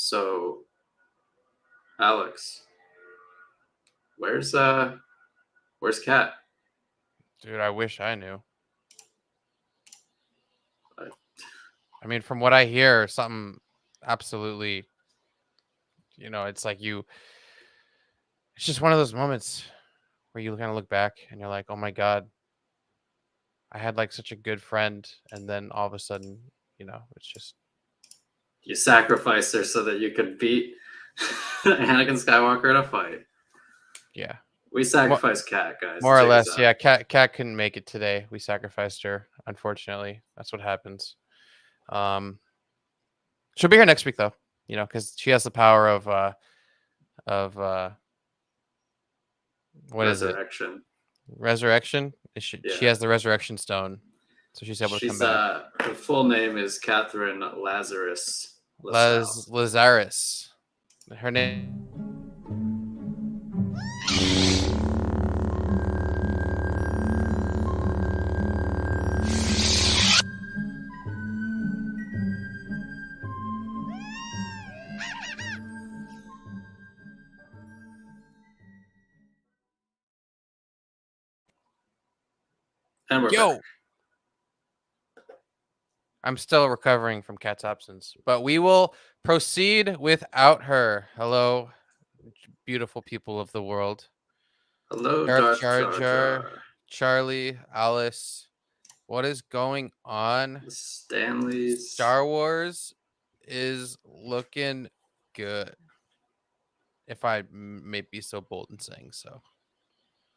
So, Alex, where's Kat? Dude, I wish I knew. I- I mean, from what I hear, something absolutely, it's like it's just one of those moments where you kind of look back and you're like, oh my God, I had like such a good friend. And then all of a sudden, it's just, You sacrificed her so that you could beat Anakin Skywalker in a fight. yeah, We sacrificed Kat, guys. more or Check us less. out. Yeah. Cat couldn't make it today. We sacrificed her. Unfortunately, that's what happens. Um, she'll be here next week though, because she has the power of what is it? Resurrection. Resurrection. She Yeah. has the resurrection stone, so she's able to come back. Her full name is Catherine Lazarus LaSalle. Lazarus. Her name. And we're Yo. back. I'm still recovering from Kat's absence, but we will proceed without her. Hello, beautiful people of the world. Hello, Darth Darth Jar Jar Jar, Jar. Charlie, Alice. What is going on? The Stanleys. Star Wars is looking good. If I may be so bold in saying so.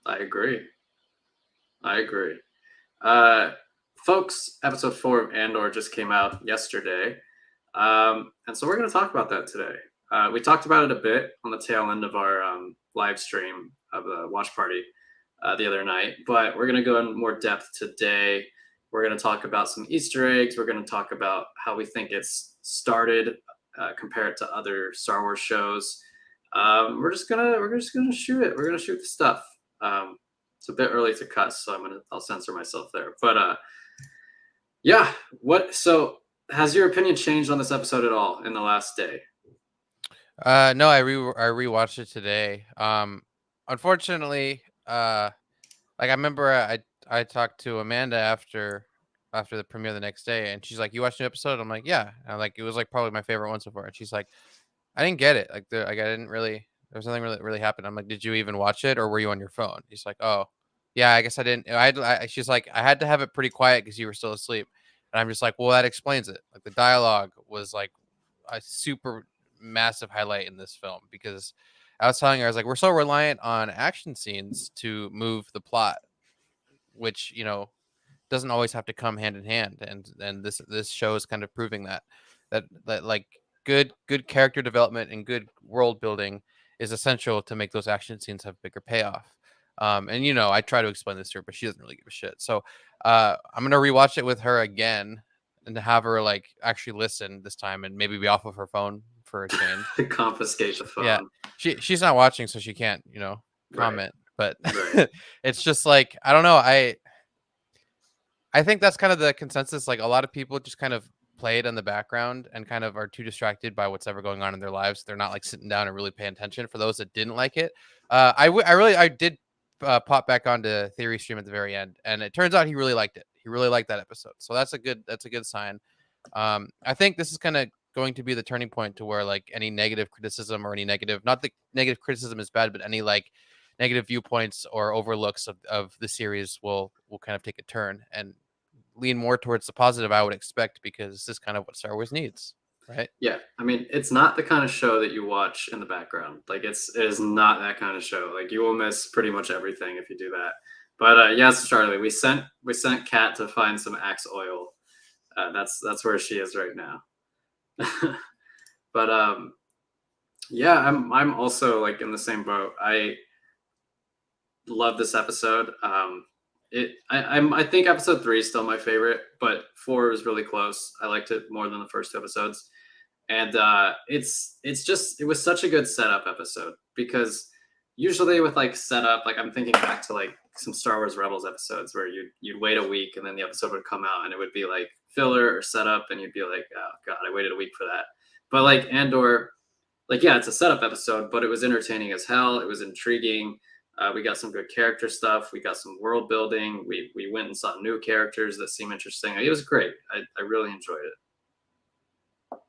I agree. Folks, episode 4 of Andor just came out yesterday. And so we're going to talk about that today. We talked about it a bit on the tail end of our live stream of the watch party the other night, but we're going to go in more depth today. We're going to talk about some Easter eggs. We're going to talk about how we think it's started compared to other Star Wars shows. We're just gonna shoot it. We're gonna shoot the stuff. It's a bit early to cuss, so I'll censor myself there. But yeah. So has your opinion changed on this episode at all in the last day? No, I rewatched it today. Unfortunately, like I remember I talked to Amanda after the premiere the next day, and she's like, "You watched the episode?" I'm like, "Yeah." And I'm like, it was like probably my favorite one so far. And she's like, "I didn't get it. Like I didn't really. There was nothing really happened." I'm like, "Did you even watch it, or were you on your phone?" He's like, "Oh, yeah. I guess I didn't. She's like, I had to have it pretty quiet because you were still asleep." And I'm just like, "Well, that explains it. Like the dialogue was like a super massive highlight in this film because." I was telling her, I was like, we're so reliant on action scenes to move the plot, which doesn't always have to come hand in hand, and this show is kind of proving that like good character development and good world building is essential to make those action scenes have bigger payoff. And I try to explain this to her, but she doesn't really give a shit. So I'm gonna rewatch it with her again and have her like actually listen this time and maybe be off of her phone for a change. Confiscate the phone. Yeah, she's not watching, so she can't comment. Right. But Right. it's just like I don't know. I think that's kind of the consensus. Like a lot of people just kind of play it in the background and kind of are too distracted by what's ever going on in their lives. They're not like sitting down and really paying attention. For those that didn't like it, I did pop back onto Theory Stream at the very end, and it turns out he really liked it. He really liked that episode, so that's a good sign. I think this is kind of going to be the turning point to where like any negative criticism or any negative, not that negative criticism is bad, but any like negative viewpoints or overlooks of the series will kind of take a turn and lean more towards the positive, I would expect, because this is kind of what Star Wars needs, right? Yeah, I mean, it's not the kind of show that you watch in the background. Like it is not that kind of show. Like you will miss pretty much everything if you do that. But yes, Charlie, we sent Kat to find some Axe oil. That's where she is right now. But yeah, I'm also like in the same boat. I love this episode. I think episode 3 is still my favorite, but 4 was really close. I liked it more than the first 2 episodes, and it was such a good setup episode because usually with like setup, like I'm thinking back to like some Star Wars Rebels episodes where you'd wait a week and then the episode would come out and it would be like filler or setup and you'd be like, oh god, I waited a week for that. But like Andor, like, yeah, it's a setup episode, but it was entertaining as hell. It was intriguing. We got some good character stuff. We got some world building. We went and saw new characters that seem interesting. It was great. I really enjoyed it.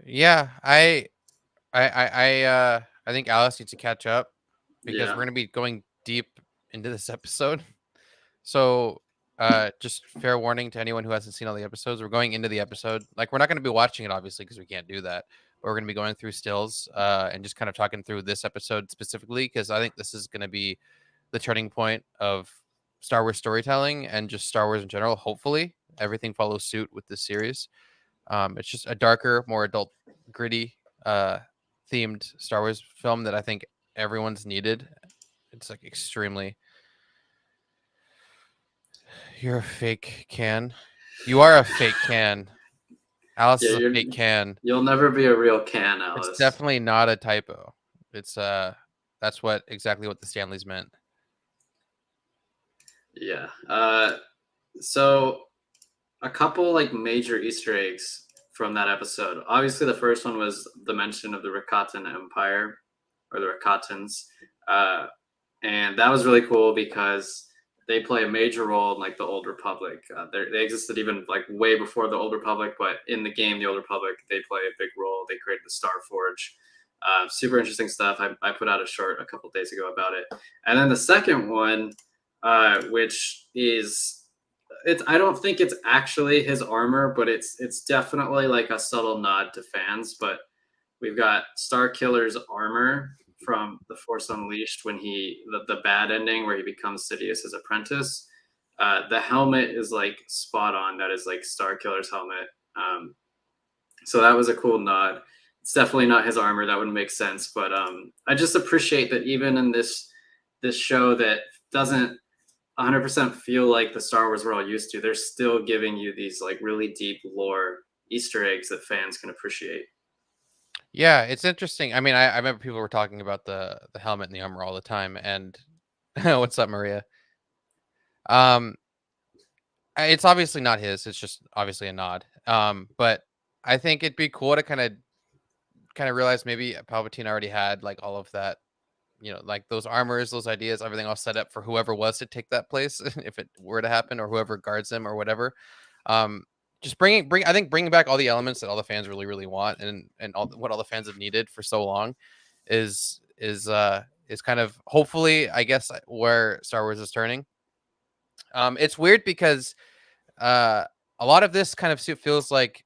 Yeah, I think Alice needs to catch up because we're Yeah. gonna be going deep into this episode. So, just fair warning to anyone who hasn't seen all the episodes. We're going into the episode. Like, we're not going to be watching it, obviously, because we can't do that. But we're going to be going through stills and just kind of talking through this episode specifically, because I think this is going to be the turning point of Star Wars storytelling and just Star Wars in general. Hopefully, everything follows suit with this series. It's just a darker, more adult, gritty, themed Star Wars film that I think everyone's needed. It's like extremely. You're a fake can. You are a fake can. Alice Yeah, is a fake can. you'll never be a real can, It's Alice. definitely not a typo. It's that's exactly what the Stanleys meant. Yeah. So a couple like major Easter eggs from that episode. Obviously, the first one was the mention of the Rakatan Empire or the Rakatans, and that was really cool because they play a major role in like the Old Republic. They existed even like way before the Old Republic, but in the game, the Old Republic, they play a big role. They created the Star Forge. Super interesting stuff. I put out a short a couple days ago about it, and then the second one, which is I don't think it's actually his armor, but it's definitely like a subtle nod to fans. But we've got Star Killer's armor from The Force Unleashed when the bad ending where he becomes Sidious's apprentice. The helmet is like spot on. That is like Star Killer's helmet. So that was a cool nod. It's definitely not his armor. That wouldn't make sense. But I just appreciate that even in this show that doesn't 100% feel like the Star Wars we're all used to, they're still giving you these like really deep lore Easter eggs that fans can appreciate. Yeah, it's interesting. I mean, I remember people were talking about the helmet and the armor all the time. And what's up, Maria? Um, it's obviously not his. It's just obviously a nod. But I think it'd be cool to kind of realize maybe Palpatine already had like all of that, like those armors, those ideas, everything all set up for whoever was to take that place if it were to happen, or whoever guards him or whatever. Um, just I think bringing back all the elements that all the fans really, really want, and what all the fans have needed for so long, is kind of hopefully, I guess, where Star Wars is turning. It's weird because uh, a lot of this kind of feels like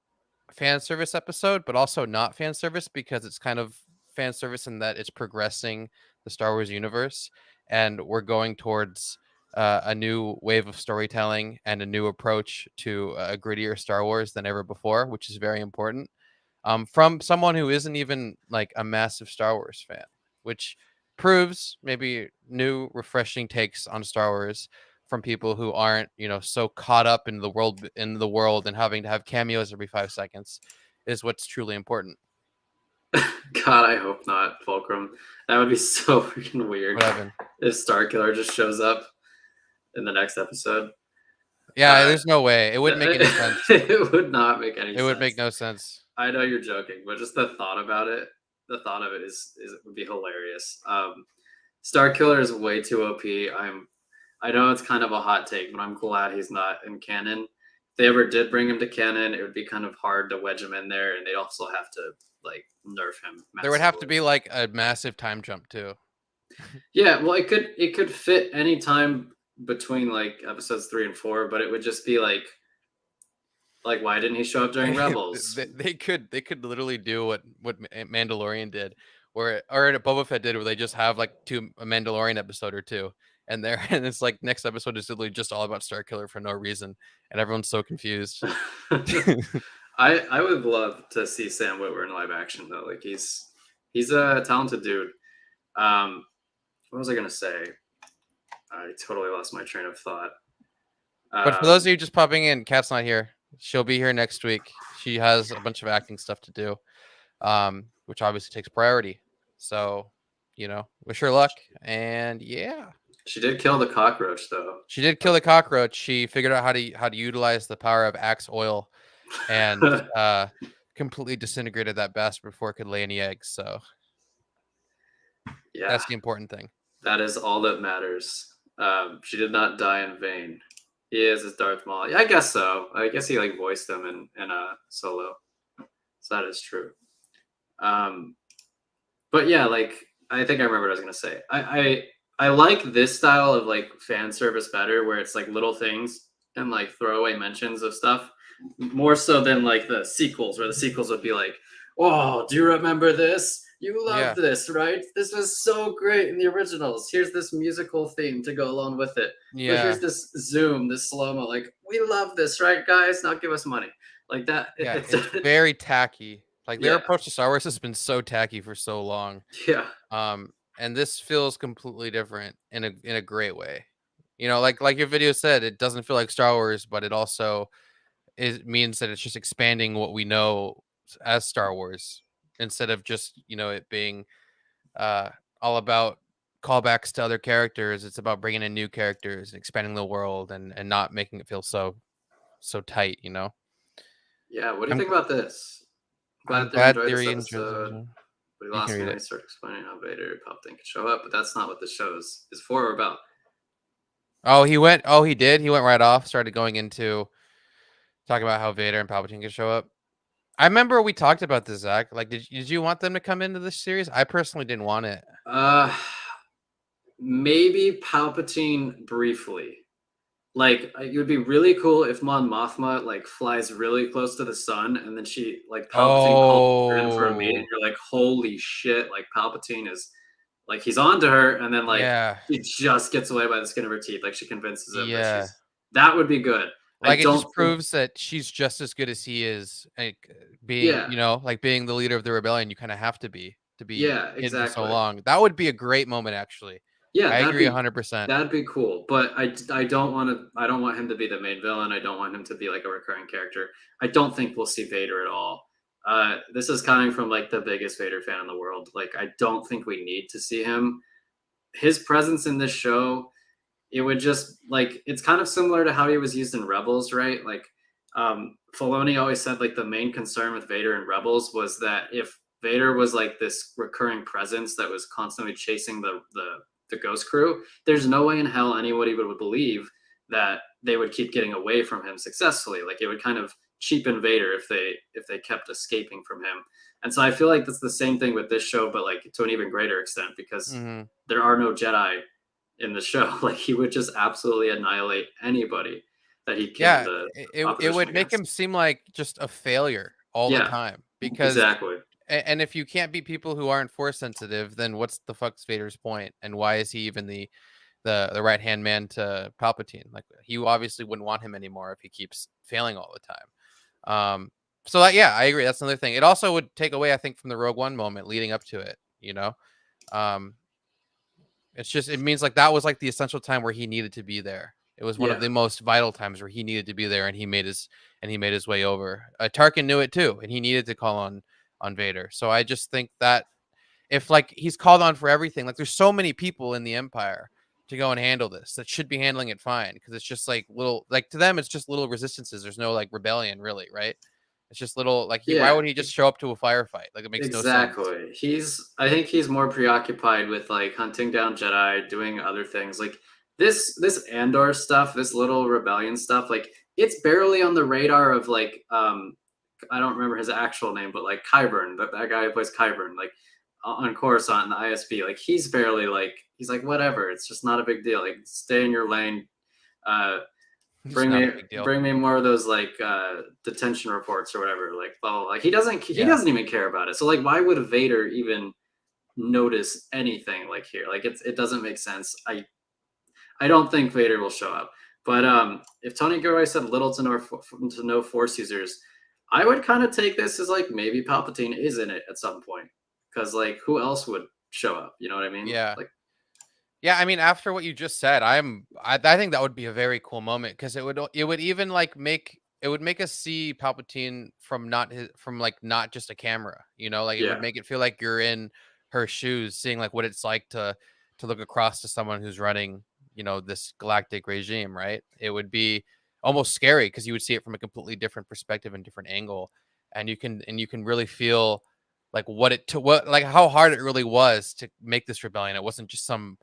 fan service episode, but also not fan service because it's kind of fan service in that it's progressing the Star Wars universe, and we're going towards a new wave of storytelling and a new approach to a grittier Star Wars than ever before, which is very important. From someone who isn't even like a massive Star Wars fan, which proves maybe new, refreshing takes on Star Wars from people who aren't, so caught up in the world and having to have cameos every 5 seconds is what's truly important. God, I hope not, Fulcrum. That would be so freaking weird Whatever. if Star Killer just shows up in the next episode. Yeah, there's no way. It wouldn't make any sense. It would not make any sense. It would make no sense. I know you're joking, but just the thought about it, the thought of it would be hilarious. Star Killer is way too OP. I know it's kind of a hot take, but I'm glad he's not in canon. If they ever did bring him to canon, it would be kind of hard to wedge him in there, and they'd also have to like nerf him massively. There would have to be like a massive time jump too. Yeah, well, it could fit any time between like episodes 3 and 4, but it would just be like why didn't he show up during Rebels? They could literally do what Mandalorian did, or Boba Fett did, where they just have like a Mandalorian episode or two, and it's like next episode is literally just all about Star Killer for no reason, and everyone's so confused. I would love to see Sam Witwer in live action though. Like he's a talented dude. What was I gonna say? I totally lost my train of thought. But for those of you just popping in, Kat's not here. She'll be here next week. She has a bunch of acting stuff to do, which obviously takes priority. So, wish her luck. And yeah, she did kill the cockroach, though. She did kill the cockroach. She figured out how to utilize the power of Axe oil, and completely disintegrated that bastard before it could lay any eggs. So Yeah, that's the important thing. that is all that matters. She did not die in vain. He is his Darth Maul. Yeah, I guess so. I guess he like voiced him in Solo, so that is true. Um, but yeah, like I think I remember what I was gonna say. I like this style of like fan service better, where it's like little things and like throwaway mentions of stuff, more so than like the sequels, where the sequels would be like, "Oh, do you remember this? You loved Yeah. this, right? This was so great in the originals. Here's this musical theme to go along with it. But Yeah. here's this zoom, this slow mo. Like, we love this, right, guys? Now give us money." Like that. Yeah. It's It's very tacky. Like their yeah, approach to Star Wars has been so tacky for so long. yeah, And this feels completely different in a great way. You know, like your video said, it doesn't feel like Star Wars, but it also means that it's just expanding what we know as Star Wars instead of just, it being uh all about callbacks to other characters. It's about bringing in new characters and expanding the world and not making it feel so tight, you know. yeah. What do you I'm think about this? I'm Glad they glad enjoyed this theory enjoys episode. But he You can lost me read when it. he started explaining how Vader and Palpatine could show up, but that's not what the show is for or about. He did. He went right off, started going into talking about how Vader and Palpatine could show up. I remember we talked about this, Zach. Like, did you want them to come into this series? I personally didn't want it. Uh, Maybe Palpatine briefly. Like, it would be really cool if Mon Mothma like flies really close to the sun, and then she like Palpatine calls her in for a meet, and Oh, you're like, holy shit! Like Palpatine is like he's on to her, and then like yeah, he just gets away by the skin of her teeth. Like she convinces him that yeah. she's that would be good. I Like, it don't just think. proves that she's just as good as he is. Like, being, Yeah, like being the leader of the rebellion, you kind of have to be yeah, hidden for so exactly. long. That would be a great moment, actually. Yeah, I agree 100%. that'd be cool. But I don't want to. I don't want him to be the main villain. I don't want him to be like a recurring character. I don't think we'll see Vader at all. This is coming from like the biggest Vader fan in the world. Like I don't think we need to see him. His presence in this show, it would just like it's kind of similar to how he was used in Rebels, right? Like Filoni always said like the main concern with Vader in Rebels was that if Vader was like this recurring presence that was constantly chasing the Ghost Crew, there's no way in hell anybody would believe that they would keep getting away from him successfully. Like it would kind of cheapen Vader if they kept escaping from him. And so I feel like that's the same thing with this show, but like to an even greater extent because Hmm. there are no Jedi in the show. Like he would just absolutely annihilate anybody that he came Yeah, into it opposition would make him against. seem like just a failure all the Yeah, time because exactly. and if you can't beat people who aren't force sensitive, then what's the fuck's Vader's point? And why is he even the right hand man to Palpatine? Like he obviously wouldn't want him anymore if he keeps failing all the time. So that yeah, I agree. That's another thing. It also would take away, I think, from the Rogue One moment leading up to it. Um, it means like that was like the essential time where he needed to be there. It was one of Yeah, the most vital times where he needed to be there, and he made his way over. Tarkin knew it too, and he needed to call on Vader. So I just think that if like he's called on for everything, like there's so many people in the Empire to go and handle this that should be handling it fine because it's just like little like to them it's just little resistances. There's no like rebellion really, right? It's just little like why yeah, would he just show up to a firefight? Like it makes no sense. exactly. I think he's more preoccupied with like hunting down Jedi, doing other things. Like this Andor stuff, this little rebellion stuff, like it's barely on the radar of like I don't remember his actual name, but like Kyburn, that guy who plays Kyburn, like on Coruscant in the ISB, like he's barely like he's like whatever, it's just not a big deal. Like stay in your lane. Uh, Just not a big deal. bring me more of those like detention reports or whatever. Like blah, blah, blah. Like he Yeah. doesn't even care about it. So like why would Vader even notice anything like here? Like it doesn't make sense. I don't think Vader will show up. But if Tony Gilroy said little to no Force users, I would kind of take this as like maybe Palpatine is in it at some point because like who else would show up? You know what I mean? Yeah. Like Yeah, I mean, after what you just said, I think that would be a very cool moment because it would even like make us see Palpatine from like not just a camera, like it would yeah, make it feel like you're in her shoes, seeing like what it's like to look across to someone who's running, this galactic regime, right? It would be almost scary because you would see it from a completely different perspective and different angle. and you can really feel like like how hard it really was to make this rebellion. It wasn't just some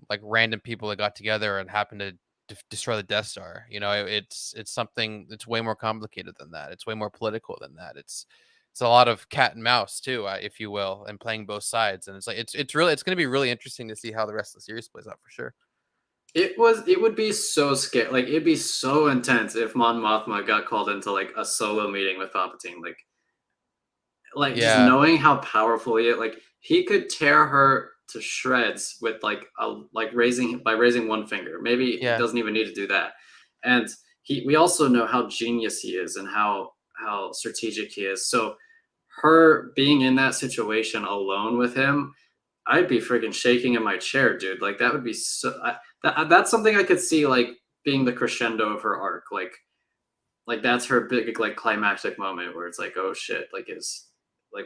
like random people that got together and happened to destroy the Death Star. It's something that's way more complicated than that. It's way more political than that. It's a lot of cat and mouse too, if you will, and playing both sides. And it's like it's going to be really interesting to see how the rest of the series plays out for sure. It would be so scary. Like it'd be so intense if Mon Mothma got called into like a solo meeting with Palpatine. Like just Yeah, knowing how powerful he could tear her to shreds with raising one finger. Maybe he yeah, doesn't even need to do that. And we also know how genius he is and how strategic he is. So her being in that situation alone with him, I'd be freaking shaking in my chair, dude. Like that would be that's something I could see like being the crescendo of her arc. Like that's her big like climactic moment where it's like, oh shit, like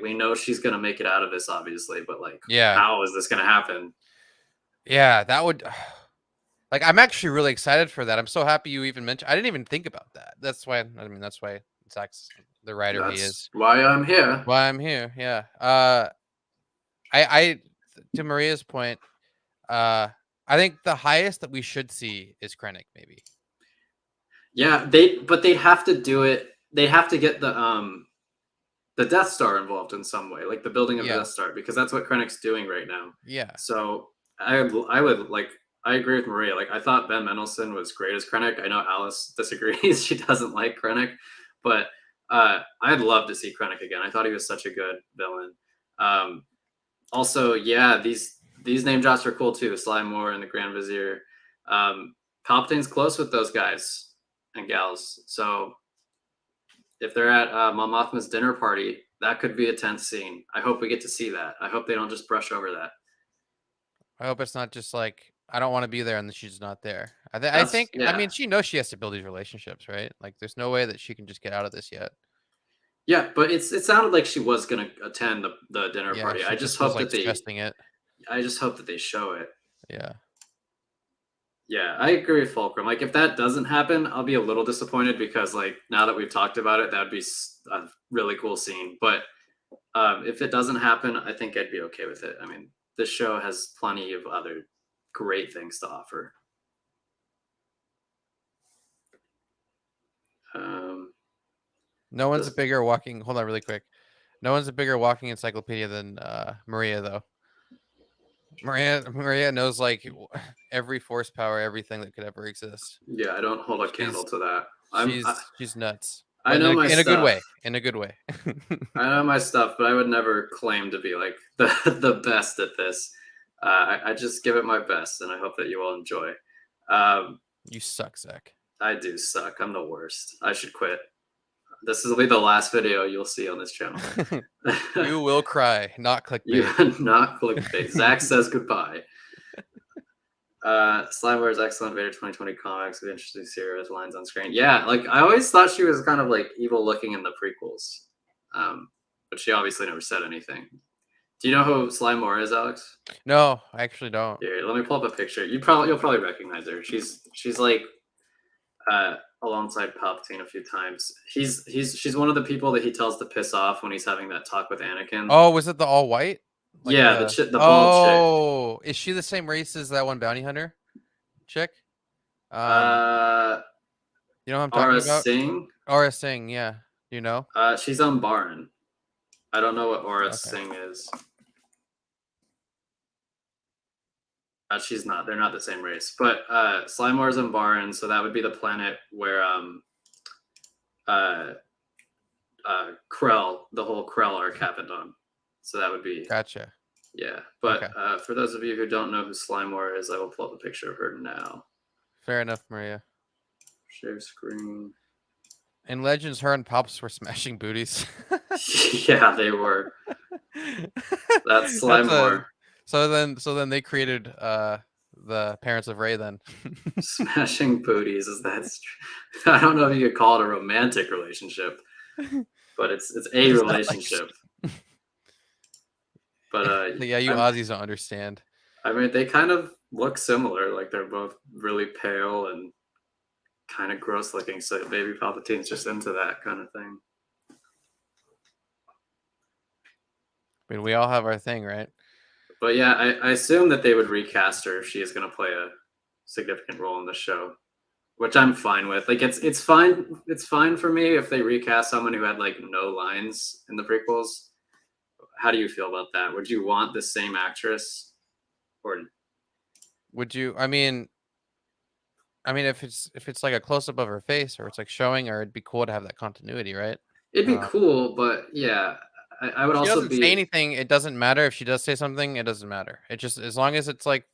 we know she's gonna make it out of this, obviously, but like, yeah, how is this gonna happen? yeah. That would like I'm actually really excited for that. I'm so happy you even mentioned. I didn't even think about that. That's why Zach's the writer he That's is. why I'm here. Why I'm here. Yeah. I to Maria's point, uh, I think the highest that we should see is Krennic, maybe. Yeah, they'd have to do it. They'd have to get the Death Star involved in some way, like the building of the Yeah, Death Star, because that's what Krennic's doing right now. yeah. So I would like I agree with Maria. Like I thought Ben Mendelsohn was great as Krennic. I know Alice disagrees; she doesn't like Krennic, but I'd love to see Krennic again. I thought he was such a good villain. Um, Also, yeah, these name drops are cool too. Sly Moore and the Grand Vizier. Um, Palpatine's close with those guys and gals. So if they're at Mon Mothma's dinner party, that could be a tense scene. I hope we get to see that. I hope they don't just brush over that. I hope it's not just like I don't want to be there and she's not there. I That's think I yeah, mean she knows she has to build these relationships, right? Like there's no way that she can just get out of this yet. yeah. But it sounded like she was gonna attend the dinner Yeah, party. she just was like stressing it. I just hope that they show it. Yeah. Yeah, I agree with Fulcrum. Like, if that doesn't happen, I'll be a little disappointed because, like, now that we've talked about it, that'd be a really cool scene. But if it doesn't happen, I think I'd be okay with it. I mean, this show has plenty of other great things to offer. No one's a This, bigger walking hold on really quick. No one's a bigger walking encyclopedia than Maria though. Maria knows like every force power, everything that could ever exist. yeah, I don't hold a candle She's to that. she's nuts. I But know my in a good stuff. way. In a good way. I know my stuff, but I would never claim to be like the best at this. I just give it my best, and I hope that you all enjoy. Um, You suck, Zach. I do suck. I'm the worst. I should quit. This will be the last video you'll see on this channel. You will cry, not You clickbait. not clickbait. Zach says goodbye. Slime is excellent. Vader 2020 comics with interesting series lines on screen. Yeah, like I always thought she was kind of like evil looking in the prequels, but she obviously never said anything. Do you know who Sly Moore is, Alex? No, I actually don't. Here, let me pull up a picture. You'll probably recognize her. She's like alongside Palpatine a few times. She's one of the people that he tells to piss off when he's having that talk with Anakin. Oh, was it the all white? Like Yeah, the bald chick. oh, is she the same race as that one bounty hunter chick? Uh, You know what I'm Aura talking about? Singh. Aura Singh, yeah. You know? She's on Baron. I don't know what Aura Okay. Singh is. She's not. They're not the same race. But Slimemore's on Baron, so that would be the planet where Krell, the whole Krell arc happened on. So that would be Gotcha. yeah. But Okay. for those of you who don't know who Slimemore is, I will pull up a picture of her now. Fair enough, Maria. Share screen. In Legends, her and Pops were smashing booties. Yeah, they were. That's Slimemore. So then they created the parents of Rey then. Smashing booties is I don't know if you could call it a romantic relationship, but it's a relationship. But yeah, you Aussies don't understand. I mean, they kind of look similar. Like they're both really pale and kind of gross looking. So baby Palpatine's just into that kind of thing. I mean, we all have our thing, right? But yeah, I assume that they would recast her if she is going to play a significant role in the show, which I'm fine with. Like it's fine. It's fine for me if they recast someone who had like no lines in the prequels. How do you feel about that? Would you want the same actress, or Would you? I mean, if it's like a close up of her face, or it's like showing her, it'd be cool to have that continuity, right? it'd be Um, cool? But yeah, I would if she also doesn't say be. anything, it doesn't matter. If she does say something, it doesn't matter. It just as long as it's like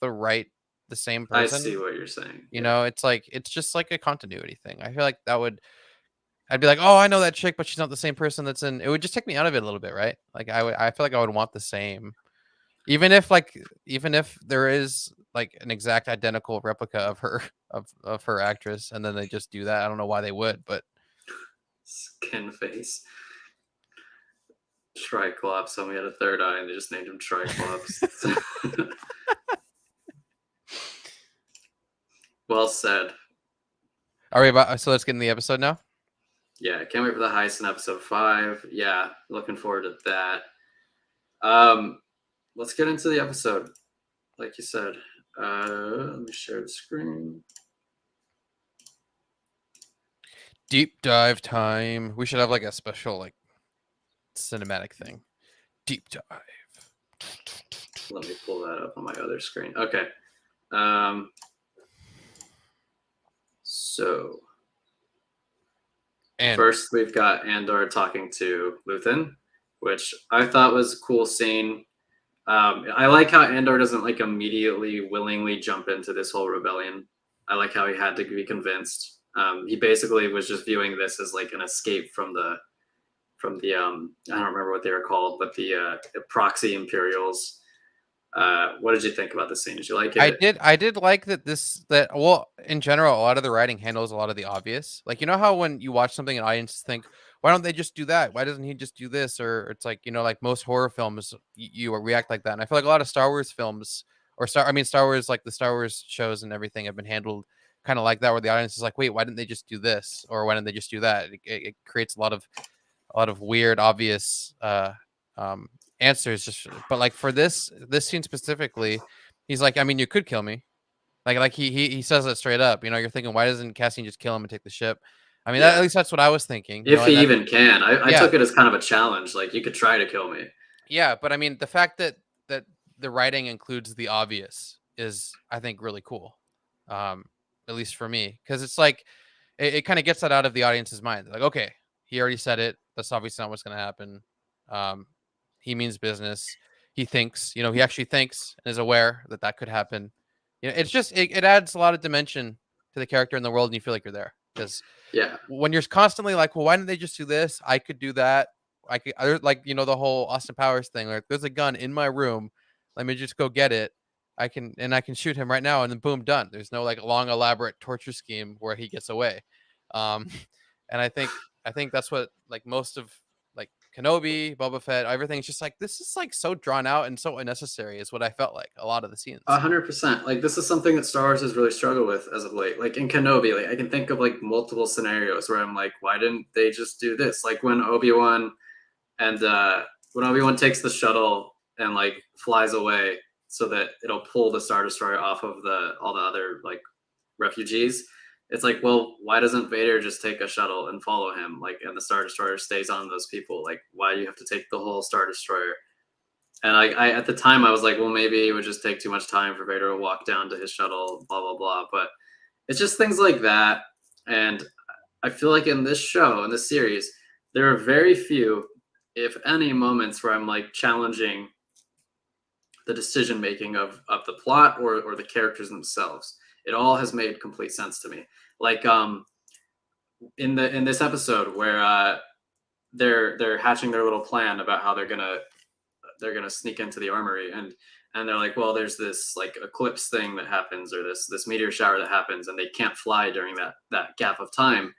the same I see person. what you're saying. You Yeah, know, it's just like a continuity thing. I feel like that would. I'd be like, oh, I know that chick, but she's not the same person that's in. It would just take me out of it a little bit, right? Like I feel like I would want the same. Even if there is like an exact identical replica of her of her actress, and then they just do that. I don't know why they would, but skin face. Triclops. Somebody had a third eye, and they just named him Triclops. Well said. are we about? So let's get in the episode now. Yeah, can't wait for the heist in episode 5. Yeah, looking forward to that. Let's get into the episode. Like you said, let me share the screen. Deep dive time. We should have like a special like cinematic thing. Deep dive. Let me pull that up on my other screen. Okay. So And first we've got Andor talking to Luthen, which I thought was a cool scene. I like how Andor doesn't like immediately willingly jump into this whole rebellion. I like how he had to be convinced. He basically was just viewing this as like an escape from the I don't remember what they were called, but the proxy Imperials. What did you think about the scene? Did you like it? I did like that well, in general, a lot of the writing handles a lot of the obvious. Like, you know how when you watch something and audiences think, why don't they just do that? Why doesn't he just do this? Or it's like, you know, like most horror films, you react like that. And I feel like a lot of Star Wars films Star Wars, like the Star Wars shows and everything have been handled kind of like that, where the audience is like, wait, why didn't they just do this? Or why didn't they just do that? It creates a lot of weird, obvious um, answers. Just but like for this scene specifically, he's like, I mean, you could kill me. Like he says it straight up. You know, you're thinking, why doesn't Cassian just kill him and take the ship? I mean, at Yeah, least that's what I was thinking. You know, if he and that's even can. I yeah, took it as kind of a challenge. Like you could try to kill me. yeah. But I mean, the fact that the writing includes the obvious is, I think, really cool. Um, at least for me, because it's like it kind of gets that out of the audience's mind. Like, okay, he already said it. That's obviously not what's going to happen. Um, he means business. He thinks, you know, he actually thinks and is aware that that could happen. You know, it's just it adds a lot of dimension to the character in the world, and you feel like you're there. Because Yeah, when you're constantly like, well, why didn't they just do this? I could do that. I could, like, you know, the whole Austin Powers thing. Like, there's a gun in my room. Let me just go get it. I can shoot him right now, and then boom, done. There's no like long elaborate torture scheme where he gets away. Um, and I think that's what like most of like Kenobi, Boba Fett, everything's just like this is like so drawn out and so unnecessary is what I felt like a lot of the scenes. 100%. Like this is something that Star Wars has really struggled with as of late. Like in Kenobi, like I can think of like multiple scenarios where I'm like, why didn't they just do this? Like when Obi-Wan and when Obi-Wan takes the shuttle and like flies away so that it'll pull the Star Destroyer off of the all the other like refugees. It's like, well, why doesn't Vader just take a shuttle and follow him? Like, and the Star Destroyer stays on those people. Like, why do you have to take the whole Star Destroyer? And I at the time I was like, well, maybe it would just take too much time for Vader to walk down to his shuttle, blah blah blah. But it's just things like that. And I feel like in this show, in this series, there are very few, if any, moments where I'm like challenging the decision making of the plot or the characters themselves. It all has made complete sense to me. Like in this episode where they're hatching their little plan about how they're gonna sneak into the armory, and they're like, well, there's this like eclipse thing that happens, or this meteor shower that happens, and they can't fly during that gap of time.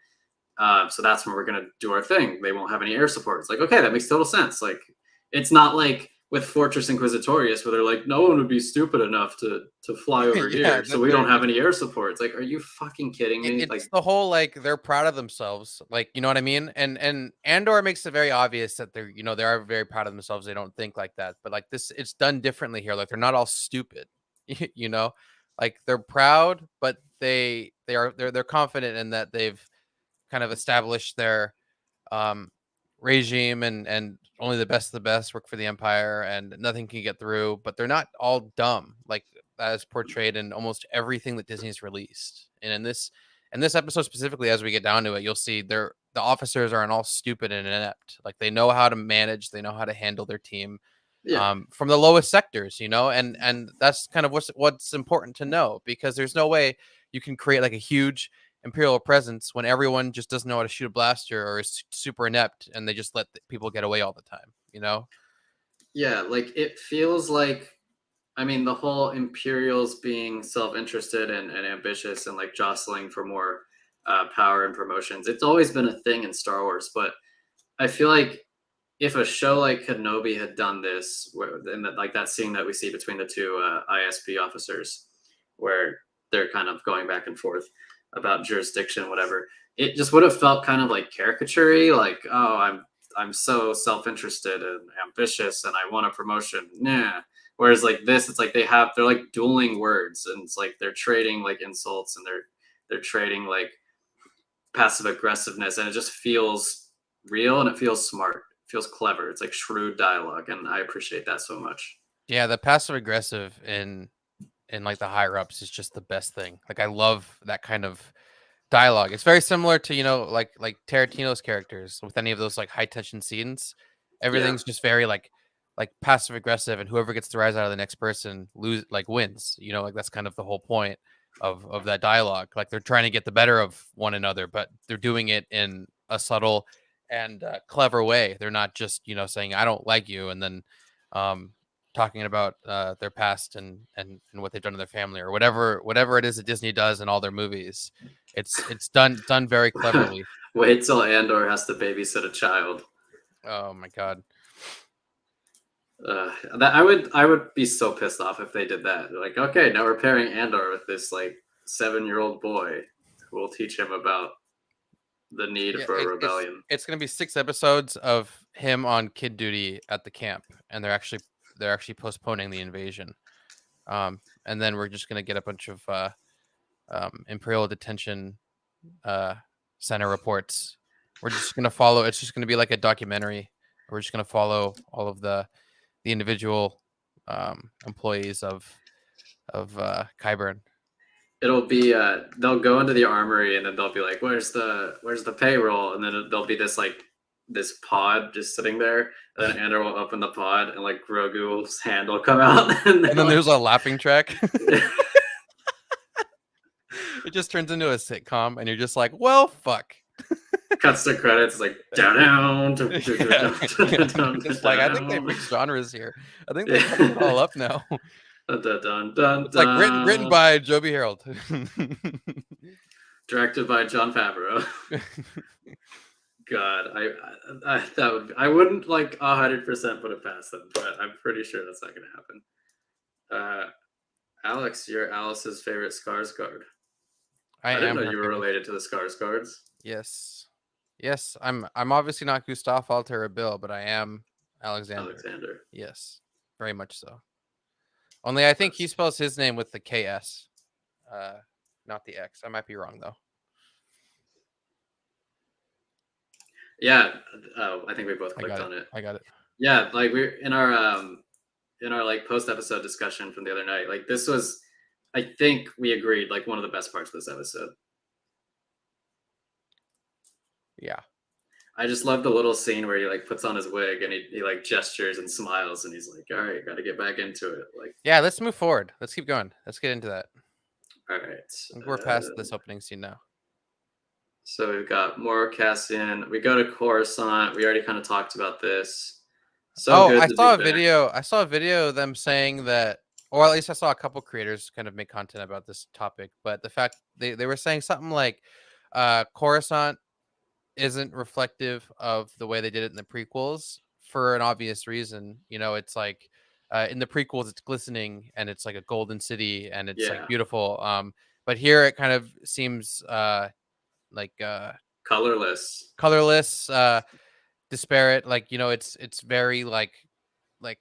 So that's when we're gonna do our thing. They won't have any air support. It's like, okay, that makes total sense. Like, it's not like with Fortress Inquisitorius, where they're like, no one would be stupid enough to fly over Yeah, here, so that we they're don't have just any air support. It's like, are you fucking kidding me? it's Like, the whole, like, they're proud of themselves, like, you know what I mean? And Andor makes it very obvious that they're, they are very proud of themselves, they don't think like that, but, like, this it's done differently here, like, they're not all stupid, you know? Like, they're proud, but they're confident in that they've kind of established their um, regime, and only the best of the best work for the empire, and nothing can get through. But they're not all dumb, like that is portrayed in almost everything that Disney's released. And in this episode specifically, as we get down to it, you'll see the officers aren't all stupid and inept. Like, they know how to manage, they know how to handle their team, yeah, from the lowest sectors, and that's kind of what's important to know, because there's no way you can create like a huge imperial presence when everyone just doesn't know how to shoot a blaster or is super inept, and they just let people get away all the time. yeah. Like, it feels like, I mean, the whole Imperials being self-interested and ambitious and like jostling for more power and promotions. It's always been a thing in Star Wars, but I feel like if a show like Kenobi had done this, in like that scene that we see between the two ISP officers, where they're kind of going back and forth about jurisdiction, whatever, it just would have felt kind of like caricature-y, like, oh, I'm so self-interested and ambitious, and I want a promotion. Nah. Whereas like this, it's like they're like dueling words, and it's like they're trading like insults, and they're trading like passive aggressiveness, and it just feels real and it feels smart. It feels clever. It's like shrewd dialogue, and I appreciate that so much. Yeah, the passive aggressive in like the higher ups is just the best thing. Like, I love that kind of dialogue. It's very similar to, like Tarantino's characters with any of those like high tension scenes. Yeah. Everything's just very like passive aggressive, and whoever gets the rise out of the next person wins. Like, that's kind of the whole point of that dialogue. Like, they're trying to get the better of one another, but they're doing it in a subtle and clever way. They're not just saying I don't like you, and then um talking about their past and what they've done to their family, or whatever it is that Disney does in all their movies. It's done very cleverly. Wait till Andor has to babysit a child. Oh my god. That I would be so pissed off if they did that. They're like, okay, now we're pairing Andor with this like 7-year-old boy who will teach him about the need Yeah, for a it's rebellion. it's gonna be 6 episodes of him on kid duty at the camp, and they're actually postponing the invasion. And then we're just gonna get a bunch of Imperial detention uh center reports. We're just gonna follow. It's just gonna be like a documentary. We're just gonna follow all of the individual employees of Kyburn. It'll be they'll go into the armory, and then they'll be like, where's the payroll? And then there'll be this pod just sitting there, and then Andor will open the pod, and like Grogu's hand will come out, and And then like, there's a laughing track. It just turns into a sitcom, and you're just like, well, fuck. cuts to credits like down. Yeah, yeah. Just like, I think they mixed genres here. I think they fucked it all up now. Dun, dun, It's like written dun. by Joby Harold. Directed by John Favreau. God, I wouldn't like 100% put it past them, but I'm pretty sure that's not going to happen. Alex, you're Alice's favorite Skarsgård. I I didn't am know her you were favorite. related to the Skarsgårds. Yes. Yes, I'm obviously not Gustav Alter or Bill, but I am Alexander. Alexander. Yes. Very much so. Only I think he That's- spells his name with the KS. Not the X. I might be wrong though. Yeah, I think we both I clicked got on it. I got it. Yeah, like we're in our like post episode discussion from the other night. Like, this was, I think we agreed, like one of the best parts of this episode. Yeah. I just love the little scene where he like puts on his wig, and he like gestures and smiles, and he's like, all right, got to get back into it. Like, Yeah, let's move forward. Let's keep going. Let's get into that. all right. I think we're past this opening scene now. So we've got more Cassian. We go to Coruscant. We already kind of talked about this. So good I to saw a be back. video. I saw a video of them saying that, or at least I saw a couple creators kind of make content about this topic. But the fact they were saying something like, Coruscant isn't reflective of the way they did it in the prequels for an obvious reason. You know, it's like in the prequels, it's glistening and it's like a golden city and it's like Yeah, beautiful. But here it kind of seems like colorless. colorless, disparate. Like, you know, it's very like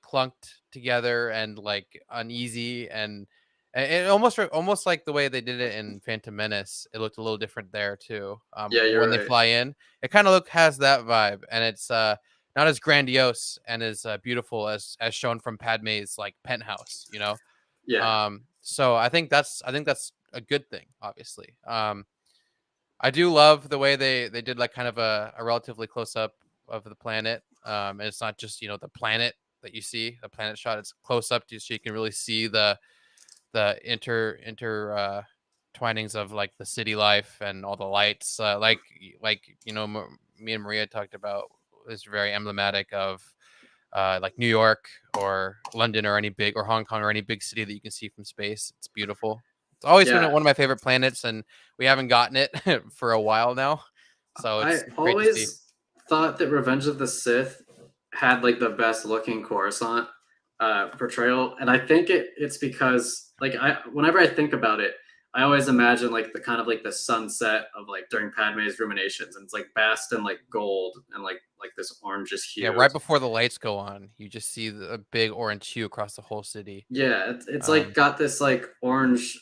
clunked together and like uneasy, and it almost like the way they did it in Phantom Menace. It looked a little different there too. Yeah, When you're they right. fly in, it kind of has that vibe, and it's not as grandiose and as beautiful as shown from Padme's like penthouse, you know. Yeah, So I think that's a good thing, obviously. I do love the way they did like kind of a relatively close up of the planet. And it's not just, you know, the planet that you see, the planet shot. It's close up to so you can really see the twinings of like the city life and all the lights. Like you know, me and Maria talked about is very emblematic of like New York or London or any big or Hong Kong or any big city that you can see from space. It's beautiful. It's always been yeah. one of my favorite planets, and we haven't gotten it for a while now. So I it's great to see. always thought that Revenge of the Sith had like the best looking Coruscant portrayal, and I think it's because like I whenever I think about it, I always imagine like the kind of like the sunset of like during Padme's ruminations, and it's like based in like gold and like this orangish Yeah, hue. right before the lights go on, you just see the big orange hue across the whole city. Yeah, it's like Um, got this like orange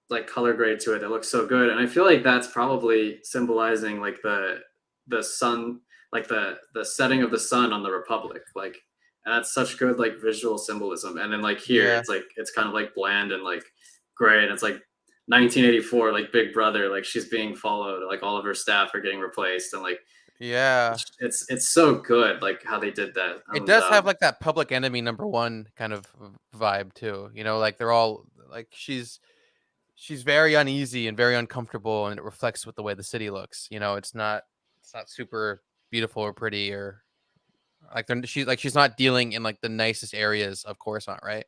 like color grade to it that looks so good. And I feel like that's probably symbolizing like the sun, like the setting of the sun on the Republic. Like and that's such good like visual symbolism. And then like here yeah, it's like it's kind of like bland and like gray and it's like 1984 like Big Brother, like she's being followed, like all of her staff are getting replaced and like yeah. it's so good like how they did that. It And does have like that Public Enemy #1 kind of vibe too. You know, like they're all like she's very uneasy and very uncomfortable, and it reflects with the way the city looks. You know, it's not super beautiful or pretty or like she's not dealing in like the nicest areas of Coruscant, right?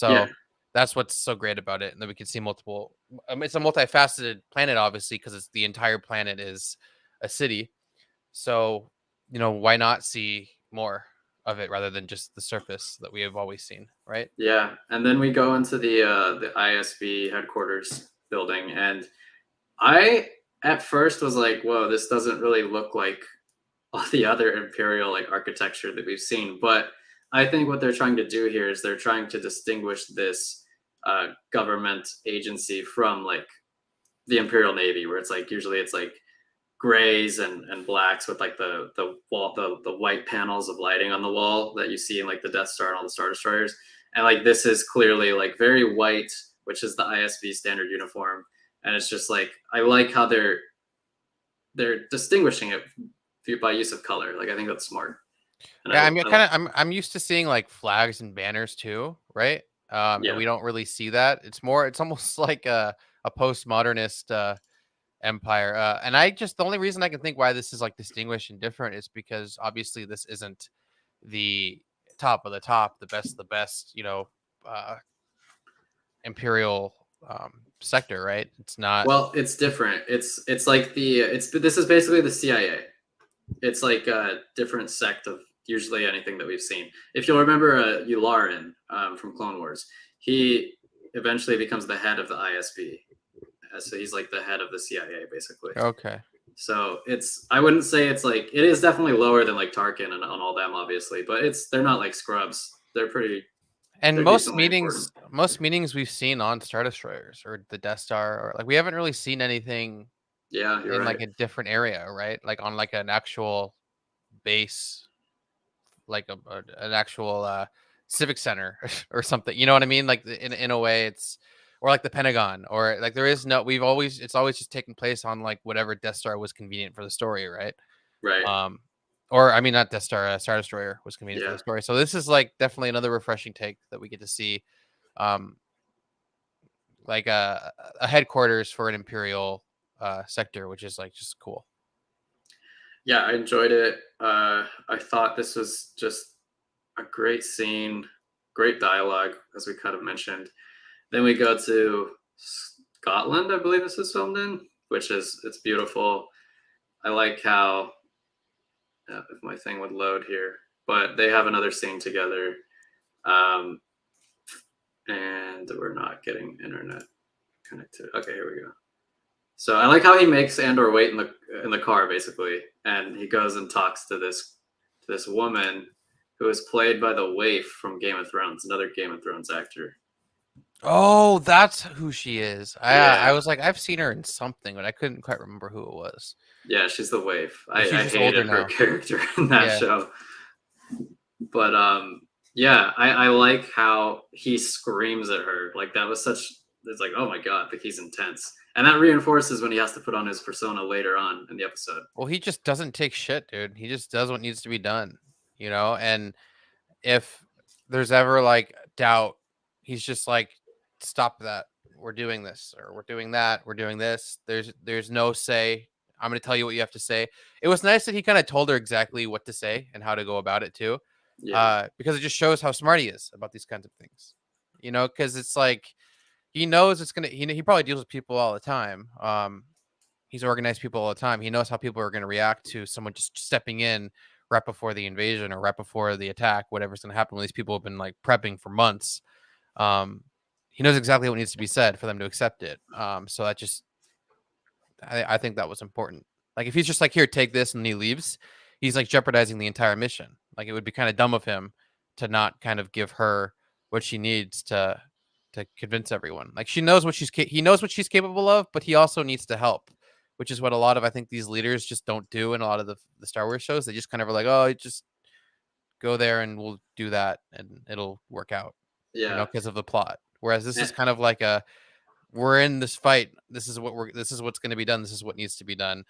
yeah, So that's what's so great about it, and then we can see multiple. It's a multifaceted planet, obviously, because it's the entire planet is a city. So you know, why not see more of it rather than just the surface that we have always seen, right? yeah, and then we go into the ISB headquarters building, and I at first was like, "Whoa, this doesn't really look like all the other imperial like architecture that we've seen." But I think what they're trying to do here is they're trying to distinguish this government agency from like the Imperial Navy, where it's like usually it's like grays and blacks with like the wall the white panels of lighting on the wall that you see in like the Death Star and all the Star Destroyers. And like this is clearly like very white, which is the ISB standard uniform. And it's just like I like how they're distinguishing it by use of color. Like I think that's smart. And Yeah, I mean, I like I'm used to seeing like flags and banners too, right? And yeah, we don't really see that. It's almost like a postmodernist empire. And I just the only reason I can think why this is like distinguished and different is because obviously this isn't the top of the top, the best, you know, uh, imperial sector, right? It's not. well, it's different. It's like the it's this is basically the CIA. It's like a different sect of usually anything that we've seen. If you'll remember Yularen from Clone Wars, he eventually becomes the head of the ISB. So he's like the head of the CIA, basically. Okay. So it's I wouldn't say it's like it is definitely lower than like Tarkin and all them, obviously, but they're not like scrubs. And They're decently important. most meetings we've seen on Star Destroyers or the Death Star, or like we haven't really seen anything Yeah, you're in right. like a different area, right? Like on like an actual base, like an actual civic center or something. You know what I mean? Like in a way, it's or like the Pentagon, or like there is no. It's always just taking place on like whatever Death Star was convenient for the story, right? Right. Um, or I mean, not Death Star, Star Destroyer was convenient for Yeah. the story. So this is like definitely another refreshing take that we get to see. Um, like a headquarters for an imperial sector, which is like just cool. Yeah, I enjoyed it. I thought this was just a great scene, great dialogue, as we kind of mentioned. Then we go to Scotland, I believe this is filmed in, which is it's beautiful. I like how if my thing would load here. But they have another scene together, um, and we're not getting internet connected. Okay, here we go. So I like how he makes Andor wait in the car basically, and he goes and talks to this woman who is played by the waif from Game of Thrones, another Game of Thrones actor. Oh, that's who she is. I Yeah, was like, I've seen her in something, but I couldn't quite remember who it was. yeah, she's the waif. Yeah, she's I just older hated her now. character in that Yeah. show, but yeah, I like how he screams at her. Like that was such. It's like, oh my god, like he's intense, and that reinforces when he has to put on his persona later on in the episode. Well, he just doesn't take shit, dude. He just does what needs to be done, you know? And if there's ever like doubt, he's just like, stop that. We're doing this, or we're doing that, we're doing this. There's no say. I'm gonna tell you what you have to say. It was nice that he kind of told her exactly what to say and how to go about it too. Yeah, Because it just shows how smart he is about these kinds of things. You know, because it's like he knows it's gonna he probably deals with people all the time. He's organized people all the time. He knows how people are going to react to someone just stepping in right before the invasion or right before the attack, whatever's going to happen when these people have been like prepping for months. Um, he knows exactly what needs to be said for them to accept it. So that just, I think that was important. Like if he's just like, here, take this, and he leaves, he's like jeopardizing the entire mission. Like it would be kind of dumb of him to not kind of give her what she needs to convince everyone. Like she knows what he knows what she's capable of, but he also needs to help, which is what a lot of I think these leaders just don't do in a lot of the Star Wars shows. They just kind of are like, oh, just go there and we'll do that and it'll work out, you yeah. know, because of the plot. Whereas this Eh, is kind of like a we're in this fight. This is what's going to be done. This is what needs to be done.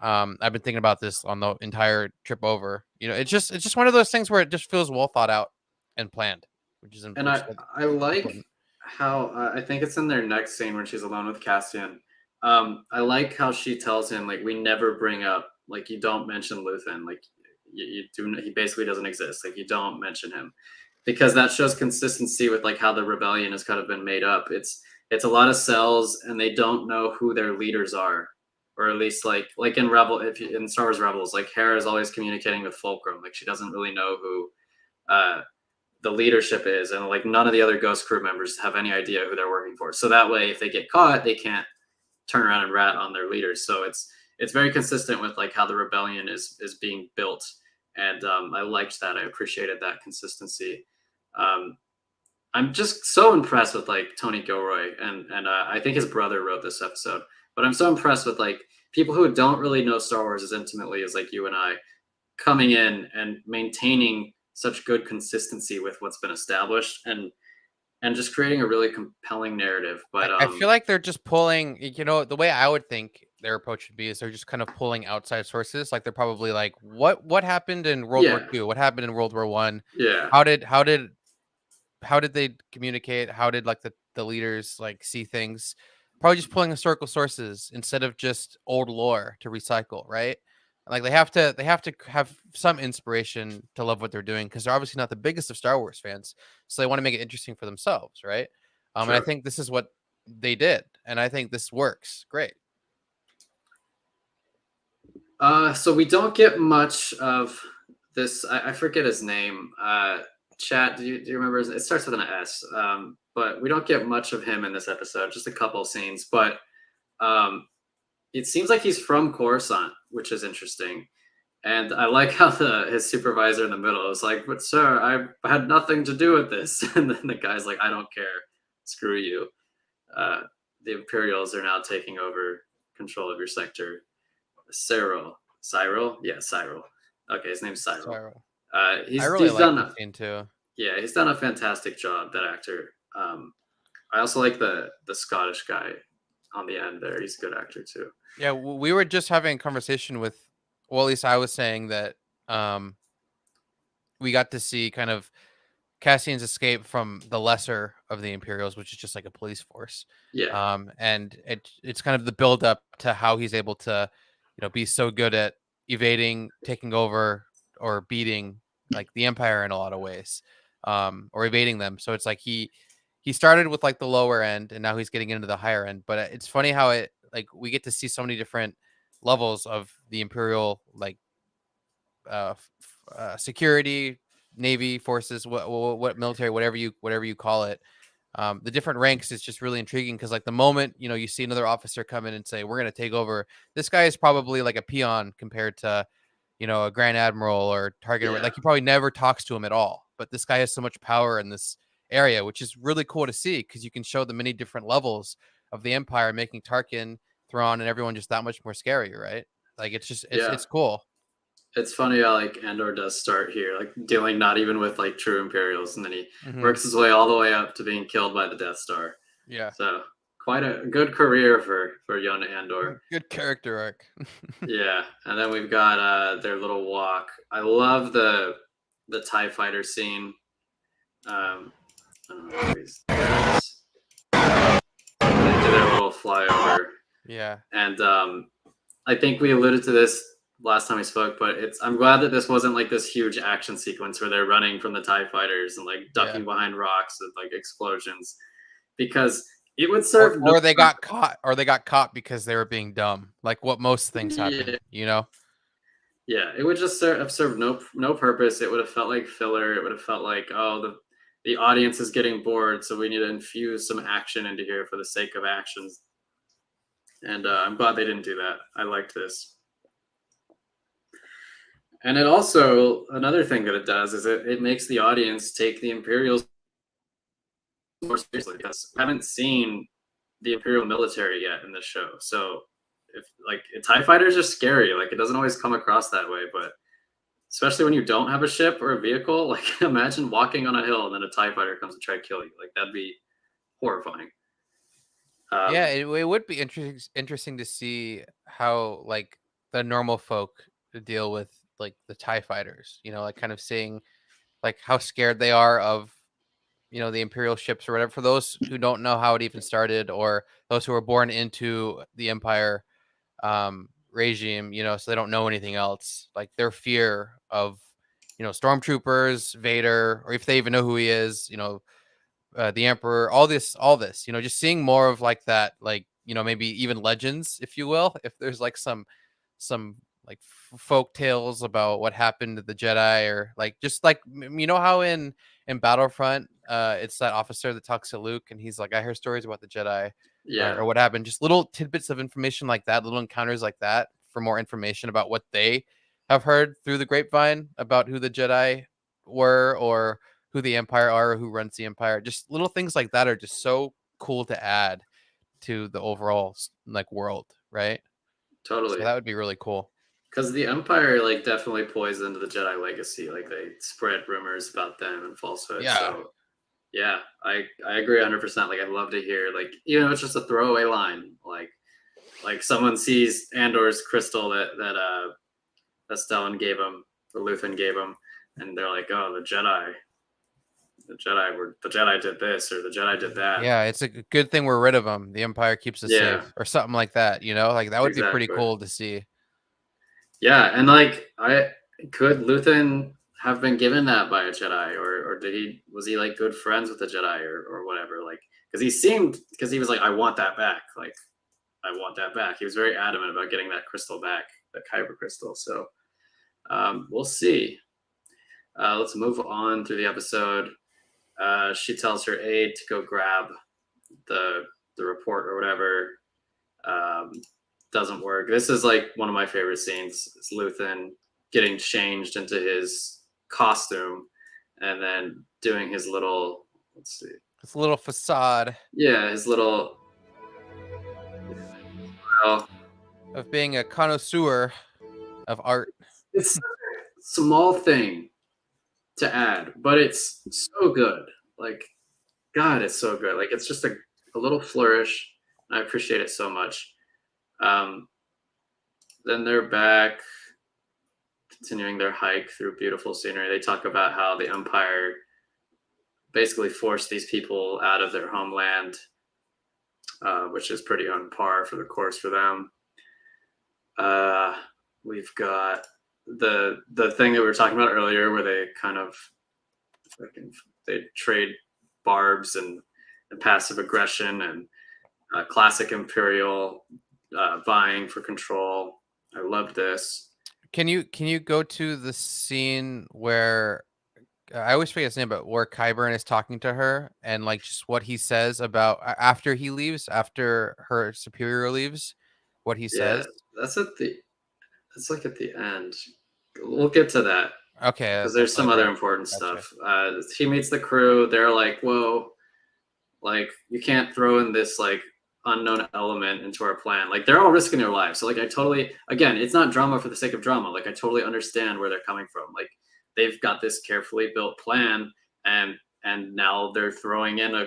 I've been thinking about this on the entire trip over. You know, it's just one of those things where it just feels well thought out and planned, which is and I like important. how I think it's in their next scene when she's alone with Cassian. I like how she tells him like we never bring up like you don't mention Luthen like you do he basically doesn't exist like you don't mention him because that shows consistency with like how the rebellion has kind of been made up. It's a lot of cells and they don't know who their leaders are, or at least like in Rebel if you, in Star Wars Rebels like Hera is always communicating with Fulcrum like she doesn't really know who uh, the leadership is, and like none of the other Ghost crew members have any idea who they're working for. So that way, if they get caught, they can't turn around and rat on their leaders. So it's very consistent with like how the rebellion is being built, and I liked that. I appreciated that consistency. Um, I'm just so impressed with like Tony Gilroy, and I think his brother wrote this episode. But I'm so impressed with like people who don't really know Star Wars as intimately as like you and I coming in and maintaining such good consistency with what's been established and just creating a really compelling narrative. But I feel like they're just pulling, you know, the way I would think their approach would be is they're just kind of pulling outside sources. Like they're probably like, what happened in World War yeah, II? What happened in World War One? yeah, How did how did how did they communicate? How did like the leaders like see things? Probably just pulling historical sources instead of just old lore to recycle, right? Like they have to have some inspiration to love what they're doing because they're obviously not the biggest of Star Wars fans, so they want to make it interesting for themselves, right? And I true. think this is what they did, and I think this works great. So we don't get much of this. I forget his name. Chat. Do you remember? It starts with an S. But we don't get much of him in this episode. Just a couple scenes. But um, it seems like he's from Coruscant, which is interesting. And I like how the his supervisor in the middle is like, "But sir, I had nothing to do with this." And then the guy's like, "I don't care. Screw you. Uh, the Imperials are now taking over control of your sector." Cyril, yeah, Cyril. Okay, his name's Cyril. So I He's really he's like done this scene too. yeah he's done a fantastic job, that actor. I also like the Scottish guy on the end there. He's a good actor too. Yeah, we were just having a conversation with, well, at least I was saying that um, we got to see kind of Cassian's escape from the lesser of the Imperials, which is just like a police force. Yeah, And it's kind of the build up to how he's able to, you know, be so good at evading, taking over, or beating like the Empire in a lot of ways, or evading them. So it's like he started with like the lower end, and now he's getting into the higher end. But it's funny how we get to see so many different levels of the Imperial like security, Navy forces, what military, whatever you call it. The different ranks is just really intriguing because like the moment you see another officer come in and say we're going to take over, this guy is probably like a peon compared to a grand admiral or target. Yeah. Like he probably never talks to him at all, but this guy has so much power in this area, which is really cool to see because you can show the many different levels of the Empire, making Tarkin, Thrawn, and everyone just that much more scary, right? Like it's just Yeah. it's cool. It's funny how like Andor does start here, like dealing not even with like true Imperials, and then he Hmm. works his way all the way up to being killed by the Death Star. Yeah, So quite a good career for young Andor. good character arc. Yeah, and then we've got their little walk. I love the TIE fighter scene. I don't know where he's there it is. They do their little flyover, Yeah, and I think we alluded to this last time we spoke, but I'm glad that this wasn't like this huge action sequence where they're running from the TIE fighters and like ducking yeah. behind rocks and like explosions, because it would serve no Or they got caught, because they were being dumb, like what most things happen. yeah, yeah, it would just have served no purpose. It would have felt like filler. It would have felt like, oh, the audience is getting bored, so we need to infuse some action into here for the sake of actions. And I'm glad they didn't do that. I liked this. And it also, another thing that it does is it makes the audience take the Imperials more seriously, because we haven't seen the Imperial military yet in this show. So if like TIE fighters are scary, like it doesn't always come across that way, but especially when you don't have a ship or a vehicle, like imagine walking on a hill and then a TIE fighter comes to try to kill you. Like that'd be horrifying. yeah. Um, It would be interesting to see how like the normal folk deal with like the TIE fighters. Like kind of seeing like how scared they are of the Imperial ships or whatever. For those who don't know how it even started, or those who were born into the Empire regime, so they don't know anything else. Like their fear of stormtroopers, Vader, or if they even know who he is, the Emperor, all this, just seeing more of like that, like maybe even legends, if you will, if there's like some like folk tales about what happened to the Jedi, or like just like how in Battlefront, it's that officer that talks to Luke and he's like, I hear stories about the Jedi, yeah, or what happened. Just little tidbits of information like that, little encounters like that, for more information about what they have heard through the grapevine about who the Jedi were, or who the Empire are, or who runs the Empire. Just little things like that are just so cool to add to the overall like world, right? So totally. that would be really cool. Because the Empire like definitely poisoned the Jedi legacy. Like they spread rumors about them and falsehoods. Yeah. So yeah, I agree 100%. Like I'd love to hear, like, even if it's just a throwaway line, like someone sees Andor's crystal that Stellan gave him, or Luthen gave him, and they're like, oh, the Jedi did this, or the Jedi did that. Yeah, it's a good thing we're rid of them. The Empire keeps us Yeah, safe, or something like that. Like that would be pretty exactly. cool to see. Yeah, and like I could Luthen have been given that by a Jedi, or was he like good friends with the Jedi, or whatever? Like because he was like, I want that back. Like I want that back. He was very adamant about getting that crystal back, that kyber crystal. So we'll see. Let's move on through the episode. She tells her aide to go grab the report or whatever. Um, doesn't work. This is like one of my favorite scenes. It's Luthen getting changed into his costume and then doing his little, let's see, It's a little facade yeah, his little, well, of being a connoisseur of art. it's such a small thing to add, but it's so good. Like, God, it's so good. Like, it's just a little flourish. I appreciate it so much. Um, then they're back, continuing their hike through beautiful scenery. They talk about how the Empire basically forced these people out of their homeland, which is pretty on par for the course for them. We've got the thing that we were talking about earlier, where they kind of they trade barbs and passive aggression and classic Imperial vying for control. I love this. Can you go to the scene where I always forget his name, but where Qyburn is talking to her and like just what he says about after he leaves, after her superior leaves, what he Yeah, says? that's at the it's like at the end. We'll get to that Okay, because that's there's some like other right. important Gotcha. stuff. He meets the crew. They're like, "Whoa, like you can't throw in this like unknown element into our plan." Like they're all risking their lives. So like I totally, again, it's not drama for the sake of drama. Like I totally understand where they're coming from. Like they've got this carefully built plan, and now they're throwing in a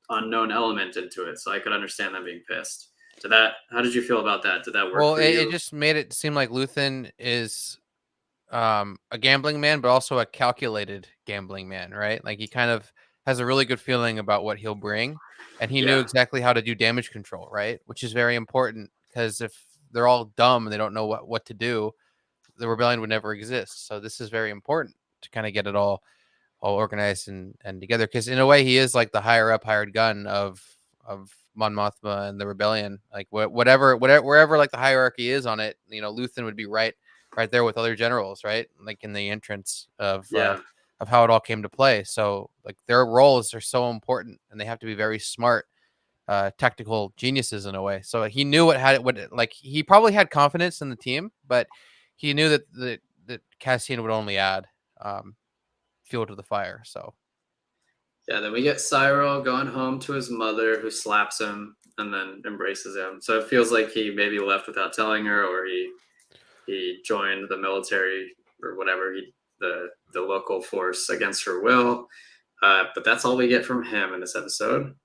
unknown element into it. So I could understand them being pissed. To that, how did you feel about that? Did that work Well, for it you? just made it seem like Luthen is a gambling man, but also a calculated gambling man, right? Like he kind of has a really good feeling about what he'll bring, and he knew Yeah, exactly how to do damage control, right? Which is very important because if they're all dumb and they don't know what to do, the rebellion would never exist. So this is very important to kind of get it all organized and together. Because in a way, he is like the higher up hired gun of Mon Mothma and the rebellion. Like whatever wherever like the hierarchy is on it, Luthen would be right there with other generals, right? Like in the entrance yeah. of how it all came to play. So like their roles are so important, and they have to be very smart tactical geniuses in a way. So he knew like he probably had confidence in the team, but he knew that Cassian would only add um, fuel to the fire. So Yeah, then we get Cyril going home to his mother, who slaps him and then embraces him. So it feels like he maybe left without telling her, or he joined the military or whatever, the local force against her will. But that's all we get from him in this episode.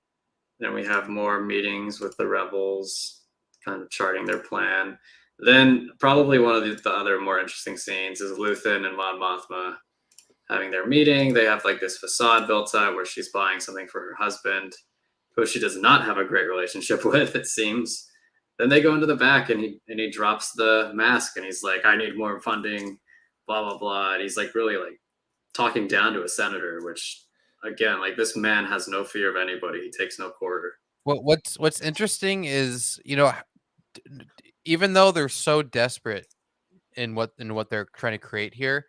Then we have more meetings with the rebels, kind of charting their plan. Then probably one of the other more interesting scenes is Luthen and Mon Mothma having their meeting. They have like this facade built up where she's buying something for her husband, who she does not have a great relationship with, it seems. Then they go into the back, and he drops the mask, and he's like, "I need more funding," blah blah blah. And he's like really like talking down to a senator, which again, like this man has no fear of anybody. He takes no quarter. what's interesting is even though they're so desperate in what they're trying to create here,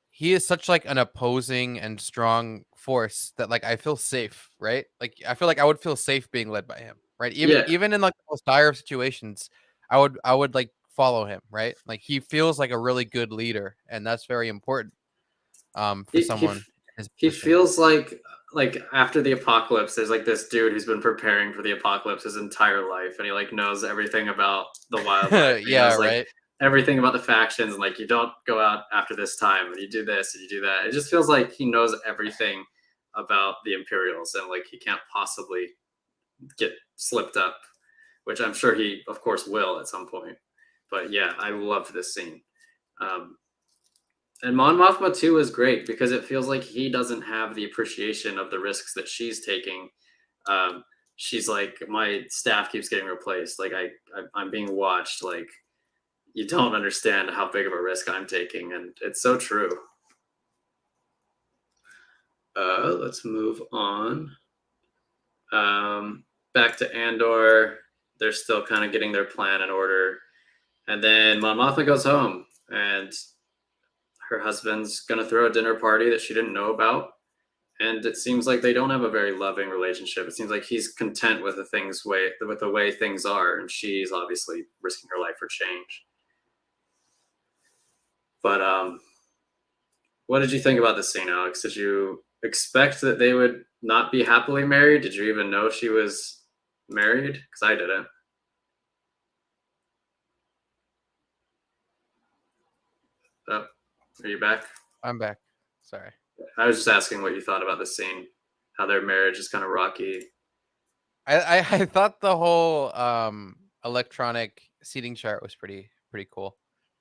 he is such like an opposing and strong force that like I feel safe, right? Like I feel like I would feel safe being led by him, right? Even Yeah, even in like the most dire of situations, I would like follow him, right? Like he feels like a really good leader, and that's very important for he he someone in his he position. feels like after the apocalypse, there's like this dude who's been preparing for the apocalypse his entire life, and he like knows everything about the wildlife. He Yeah, knows like right. everything about the factions, and like you don't go out after this time, and you do this and you do that. It just feels like he knows everything about the Imperials, and like he can't possibly get slipped up, which I'm sure he, of course, will at some point. But yeah, I loved this scene. Um, and Mon Mothma too is great because it feels like he doesn't have the appreciation of the risks that she's taking. Um, she's like, my staff keeps getting replaced. Like I'm being watched. Like you don't understand how big of a risk I'm taking, and it's so true. Let's move on. Back to Andor. They're still kind of getting their plan in order, and then Mon Mothma goes home, and her husband's gonna throw a dinner party that she didn't know about, and it seems like they don't have a very loving relationship. It seems like he's content with the way things are, and she's obviously risking her life for change. But what did you think about this scene, Alex? Did you expect that they would not be happily married? Did you even know she was married? Because I didn't. Oh, are you back? I'm back. Sorry. I was just asking what you thought about this scene, how their marriage is kind of rocky. I thought the whole electronic seating chart was pretty cool.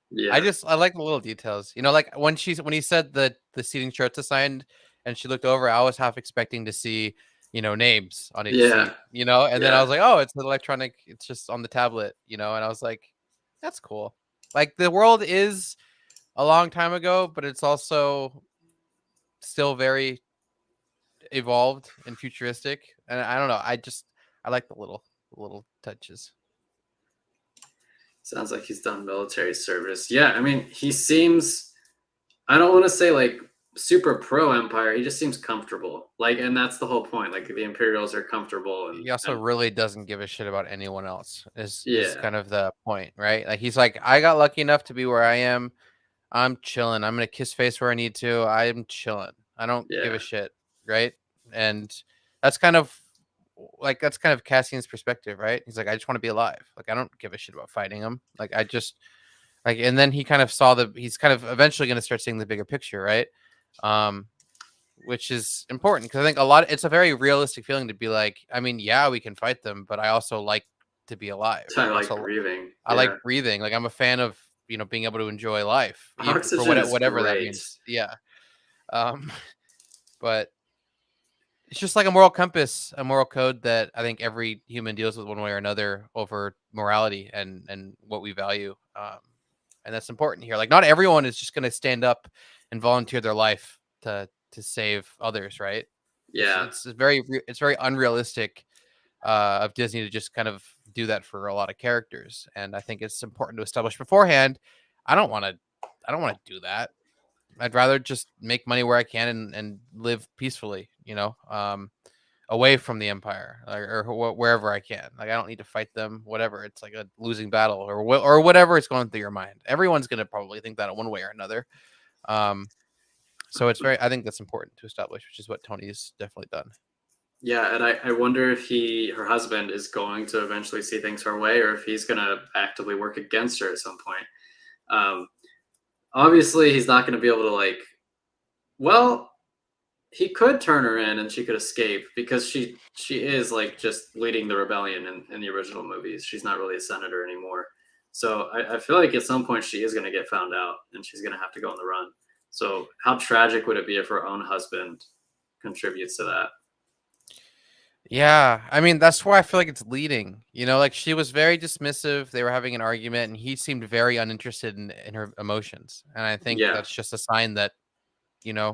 Yeah, I like the little details. Like when he said that the seating chart's assigned and she looked over, I was half expecting to see, names on each yeah, seat, and then I yeah. was like, oh, it's an electronic, it's just on the tablet, and I was like, that's cool. Like the world is a long time ago, but it's also still very evolved and futuristic. And I don't know, I like the little touches. Sounds like he's done military service. Yeah, I mean, he seems, I don't want to say like super pro Empire. He just seems comfortable. Like, and that's the whole point. Like the Imperials are comfortable He also and really doesn't give a shit about anyone else. Is yeah, kind of the point, right? Like he's like, I got lucky enough to be where I am. I'm chilling. I'm gonna kiss face where I need to. I'm chilling. I don't give a yeah, shit, right? And that's kind of that's kind of Cassian's perspective, right? He's like, I just want to be alive. Like I don't give a shit about fighting him. Like I just like, and then he kind of saw he's kind of eventually gonna start seeing the bigger picture, right? Um, which is important because I think it's a very realistic feeling to be like, I mean, yeah, we can fight them, but I also like to be alive. I I like also breathing. I like Yeah, breathing. Like I'm a fan of being able to enjoy life, even for oxygen is whatever that great. means. Yeah. Um, but it's just like a moral compass, a moral code that I think every human deals with one way or another over morality and what we value. And that's important here. Like not everyone is just going to stand up and volunteer their life to save others, right? Yeah, It's very unrealistic of Disney to just kind of do that for a lot of characters, and I think it's important to establish beforehand. I don't want to. I don't want to do that. I'd rather just make money where I can and live peacefully, away from the Empire or wherever I can. Like I don't need to fight them. Whatever. It's like a losing battle or whatever it's going through your mind. Everyone's gonna probably think that one way or another. Um, so it's very. I think that's important to establish, which is what Tony's definitely done. yeah, and I wonder if her husband, is going to eventually see things her way, or if he's gonna actively work against her at some point. Um, Obviously, he's not gonna be able to like. Well, he could turn her in and she could escape because she is like just leading the rebellion in the original movies. She's not really a senator anymore. So I feel like at some point she is going to get found out and she's going to have to go on the run. So how tragic would it be if her own husband contributes to that? Yeah, I mean that's why I feel like it's leading. Like she was very dismissive. They were having an argument, and he seemed very uninterested in her emotions. And I think Yeah, that's just a sign that you know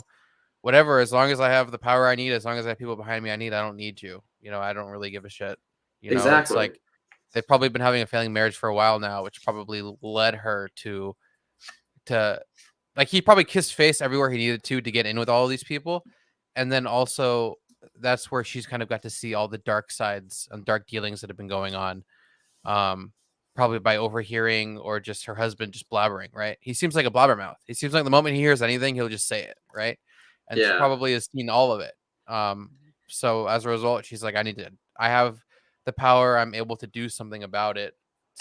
whatever. As long as I have the power I need, as long as I have people behind me I need, I don't need you. I don't really give a shit. It's exactly. like they've probably been having a failing marriage for a while now, which probably led her to like he probably kissed face everywhere he needed to get in with all of these people, and then also that's where she's kind of got to see all the dark sides and dark dealings that have been going on. Um, Probably by overhearing or just her husband just blabbering. Right? He seems like a blabbermouth. He seems like the moment he hears anything, he'll just say it. Right? And she Yeah. probably has seen all of it. So as a result, she's like, I have the power. I'm able to do something about it.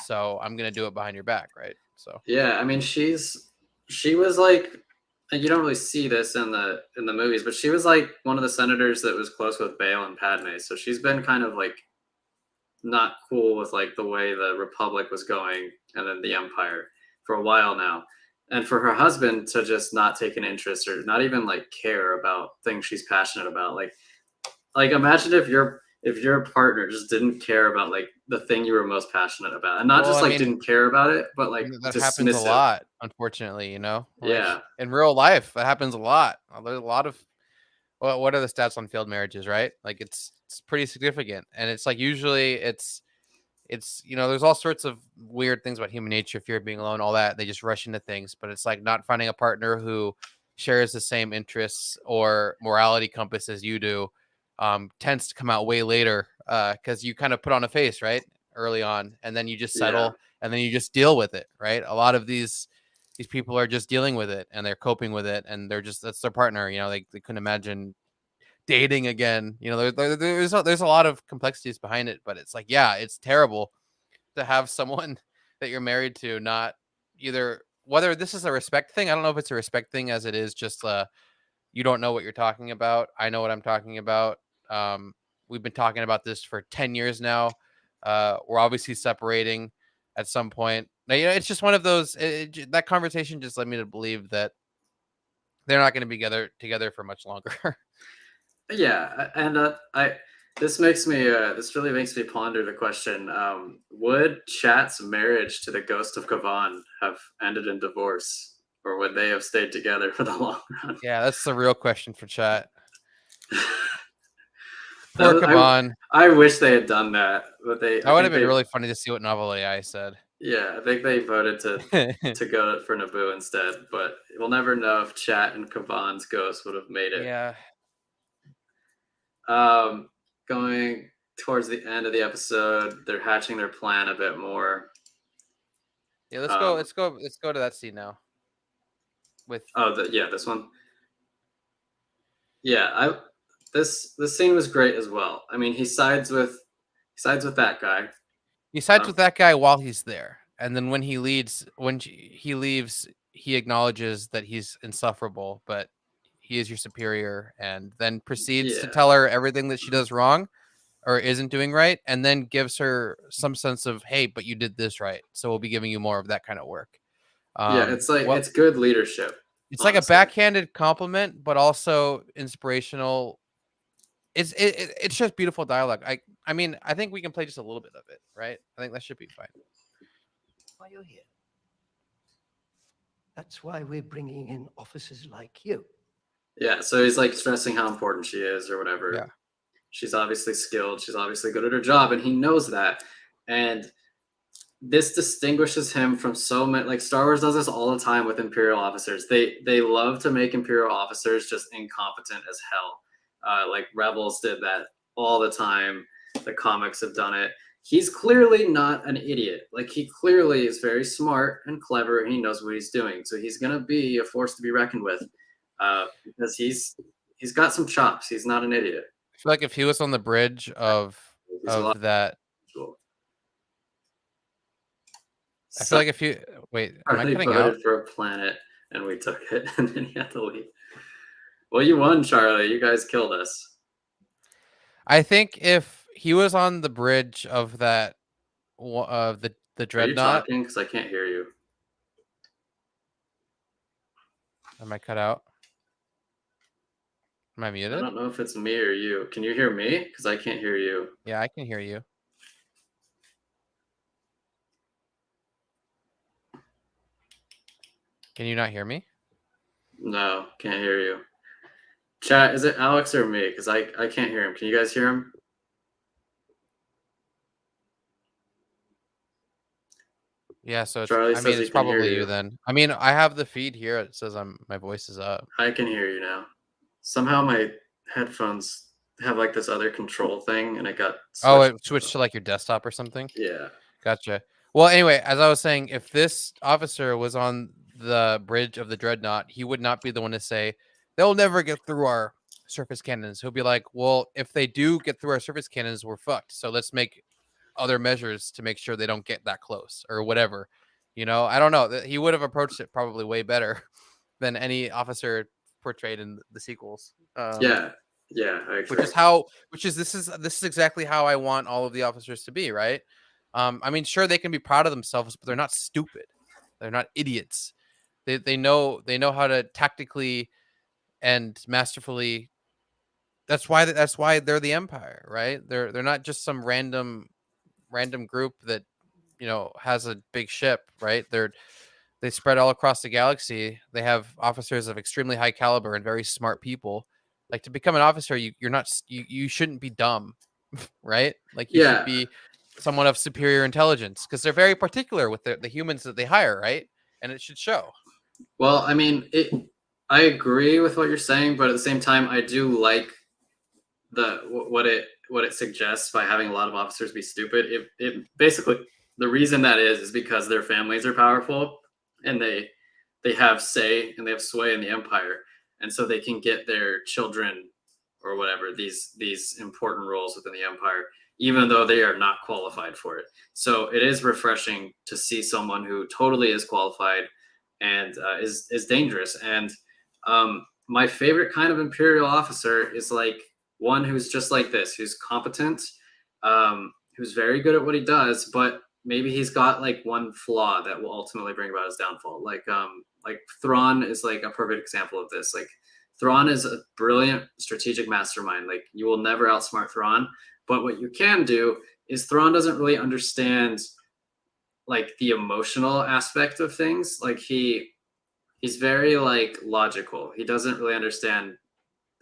So I'm gonna do it behind your back. Right? So Yeah, I mean she was like, and you don't really see this in the movies, but she was like one of the senators that was close with Bale and Padme. So she's been kind of like not cool with like the way the Republic was going and then the Empire for a while now. And for her husband to just not take an interest or not even like care about things she's passionate about, like imagine if your partner just didn't care about like the thing you were most passionate about, and not well, just I like mean, didn't care about it, but like that happens a dismissive. lot, unfortunately, like Yeah, in real life, that happens a lot. There's a lot of what are the stats on failed marriages, right? Like it's pretty significant. And it's like usually it's there's all sorts of weird things about human nature, fear of being alone, all that. They just rush into things, but it's like not finding a partner who shares the same interests or morality compass as you do tends to come out way later because you kind of put on a face, right? Early on, and then you just yeah, settle and then you just deal with it, right? A lot of these people are just dealing with it and they're coping with it and that's their partner. They couldn't imagine dating again. There's a lot of complexities behind it, but it's like, yeah, it's terrible to have someone that you're married to not either whether this is a respect thing. I don't know if it's a respect thing as it is just you don't know what you're talking about. I know what I'm talking about. Um, we've been talking about this for 10 years now. We're obviously separating at some point. Now, it's just one of those. That conversation just led me to believe that they're not going to be together for much longer. yeah. And I this really makes me ponder the question: would Chat's marriage to the ghost of Kavan have ended in divorce, or would they have stayed together for the long run? Yeah, that's the real question for chat. That Poor was, Kaban. I wish they had done that, but That I would think have been they really funny to see what Novel AI said. Yeah, I think they voted to go for Naboo instead, but we'll never know if Chat and Kavan's ghost would have made it. Yeah. Going towards the end of the episode, they're hatching their plan a bit more. Yeah, let's go. Um, Let's go to that scene now. With yeah, this one. Yeah, this scene was great as well. I mean, he sides with that guy. he sides Um, with that guy while he's there, and then when he leaves, he acknowledges that he's insufferable, but he is your superior, and then proceeds to yeah, tell her everything that she does wrong or isn't doing right, and then gives her some sense of, hey, but you did this right, so we'll be giving you more of that kind of work. yeah. It's like What it's good leadership, It's like a honestly. backhanded compliment, but also inspirational. It's just beautiful dialogue. I mean, I think we can play just a little bit of it, right? I think that should be fine. Why you're here. That's why we're bringing in officers like you. Yeah, so he's like stressing how important she is or whatever. Yeah. She's obviously skilled. She's obviously good at her job, and he knows that. And this distinguishes him from so many. Like Star Wars does this all the time with Imperial officers. They love to make Imperial officers just incompetent as hell. Like Rebels did that all the time. The comics have done it. He's clearly not an idiot. Like he clearly is very smart and clever, and he knows what he's doing. So he's gonna be a force to be reckoned with, because he's got some chops. He's not an idiot. I feel like if he was on the bridge He's a lot that, of I feel so like if you wait, am I Charlie cutting out? voted for a planet and we took it and then he had to leave. Well, you won, Charlie. You guys killed us. I think if he was on the bridge of that of the Are you dreadnought, talking? Because I can't hear you. am I cut out? Am I I muted? don't know if it's me or you. Can you hear me? Because I can't hear you. Yeah, I can hear you. Can you not hear me? No, can't hear you. Chat, is it Alex or me? Because I can't hear him. Can you guys hear him? Yeah, so Charlie says he it's can hear probably you you. then. I mean, I have the feed here. It says my voice is up. I can hear you now. Somehow my headphones have like this other control thing and it got Oh, switched. it switched to like your desktop or something. Yeah. Gotcha. Well, anyway, as I was saying, if this officer was on the bridge of the dreadnought, he would not be the one to say they'll never get through our surface cannons. He'll be like, well, if they do get through our surface cannons, we're fucked. So let's make other measures to make sure they don't get that close or whatever. I don't know. He would have approached it probably way better than any officer portrayed in the sequels. Yeah. Yeah. I agree. This is exactly how I want all of the officers to be, right? I mean, sure, they can be proud of themselves, but they're not stupid. They're not idiots. They know how to tactically and masterfully. That's why they're the Empire, right? They're not just some random group that has a big ship, right? They spread all across the galaxy. They have officers of extremely high caliber and very smart people. Like to become an officer, you shouldn't be dumb, right? Like you should Yeah. be someone of superior intelligence because they're very particular with the humans that they hire, right? And it should show. Well, I mean, I agree with what you're saying, but at the same time, I do like what it suggests by having a lot of officers be stupid. It basically, the reason that is because their families are powerful and they have say and they have sway in the empire, and so they can get their children or whatever these important roles within the empire, even though they are not qualified for it. So it is refreshing to see someone who totally is qualified and is dangerous. And my favorite kind of imperial officer is like one who's just like this, who's competent, who's very good at what he does, but maybe he's got like one flaw that will ultimately bring about his downfall. Like Thrawn is like a perfect example of this. Like Thrawn is a brilliant strategic mastermind. Like you will never outsmart Thrawn, but what you can do is Thrawn doesn't really understand like the emotional aspect of things. Like he's very like logical. He doesn't really understand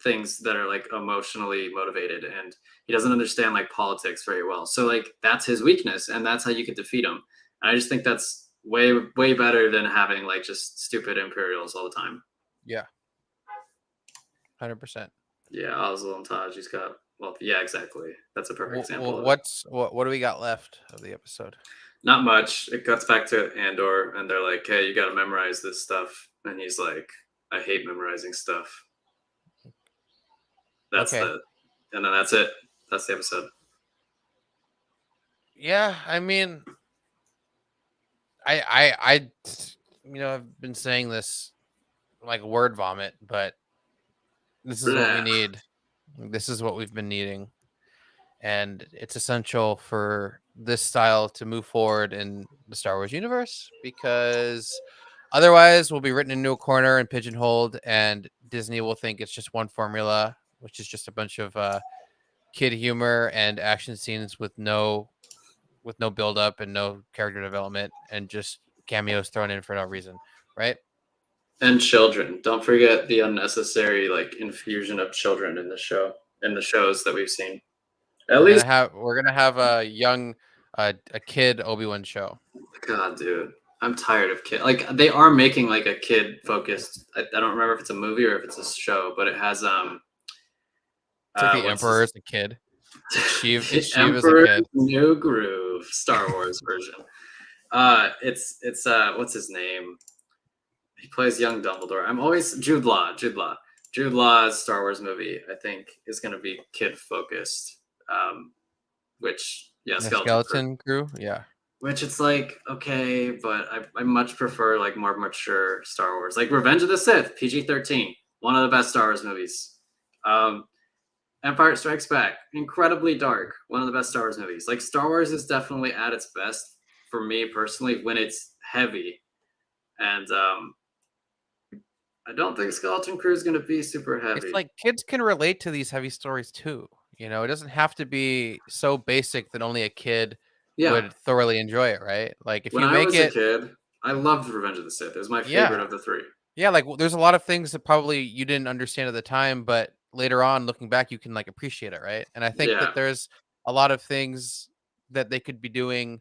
things that are like emotionally motivated, and he doesn't understand like politics very well. So like that's his weakness, and that's how you could defeat him. And I just think that's way better than having like just stupid Imperials all the time. Yeah. 100%. Yeah, Oslo and Taji's got. Well, yeah, exactly. That's a perfect example. Of What do we got left of the episode? Not much. It cuts back to Andor, and they're like, "Hey, you got to memorize this stuff," and he's like, "I hate memorizing stuff." That's Okay. and then that's it. That's the episode. Yeah, I mean, I I've been saying this like word vomit, but this is what we Blah. need. This is what we've been needing, and it's essential for this style to move forward in the Star Wars universe, because otherwise we'll be written into a corner and pigeonholed, and Disney will think it's just one formula, which is just a bunch of kid humor and action scenes with no build up and no character development and just cameos thrown in for no reason, right? And children. Don't forget the unnecessary like infusion of children in the shows that we've seen. At least, We're gonna have a young a kid Obi-Wan show. God, dude, I'm tired of kid. Like they are making like a kid focused. I don't remember if it's a movie or if it's a show, but it has It's like the what's Emperor his- is a kid. Sheev The is a Emperor's kid. New Groove Star Wars version. It's what's his name? He plays young Dumbledore. I'm always Jude Law. Jude Law's Star Wars movie, I think, is going to be kid focused. Which The Skeleton Crew, yeah. Which it's like okay, but I much prefer like more mature Star Wars, like Revenge of the Sith, PG-13, one of the best Star Wars movies. Empire Strikes Back, incredibly dark, one of the best Star Wars movies. Like Star Wars is definitely at its best for me personally when it's heavy, and I don't think Skeleton Crew is going to be super heavy. It's like kids can relate to these heavy stories too. You know, it doesn't have to be so basic that only a kid would thoroughly enjoy it, right? Like if when you I make was it, a kid, I loved Revenge of the Sith. It was my Yeah. favorite of the three. yeah, like there's a lot of things that probably you didn't understand at the time, but later on looking back, you can like appreciate it, right? And I think Yeah. that there's a lot of things that they could be doing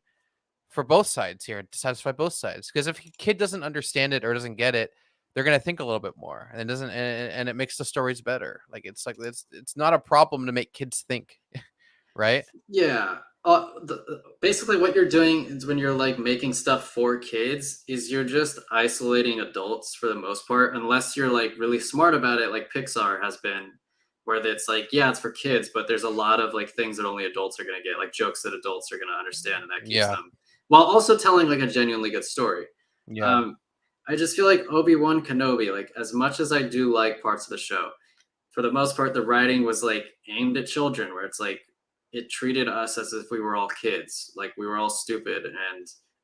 for both sides here to satisfy both sides. Because if a kid doesn't understand it or doesn't get it, they're gonna think a little bit more, and it doesn't, and it makes the stories better. Like it's not a problem to make kids think, right? Yeah. Basically, what you're doing is when you're like making stuff for kids, is you're just isolating adults for the most part, unless you're like really smart about it, like Pixar has been, where it's like, yeah, it's for kids, but there's a lot of like things that only adults are gonna get, like jokes that adults are gonna understand, and that keeps Yeah. them while also telling like a genuinely good story. Yeah. I just feel like Obi-Wan Kenobi, like as much as I do like parts of the show, for the most part, the writing was like aimed at children, where it's like it treated us as if we were all kids, like we were all stupid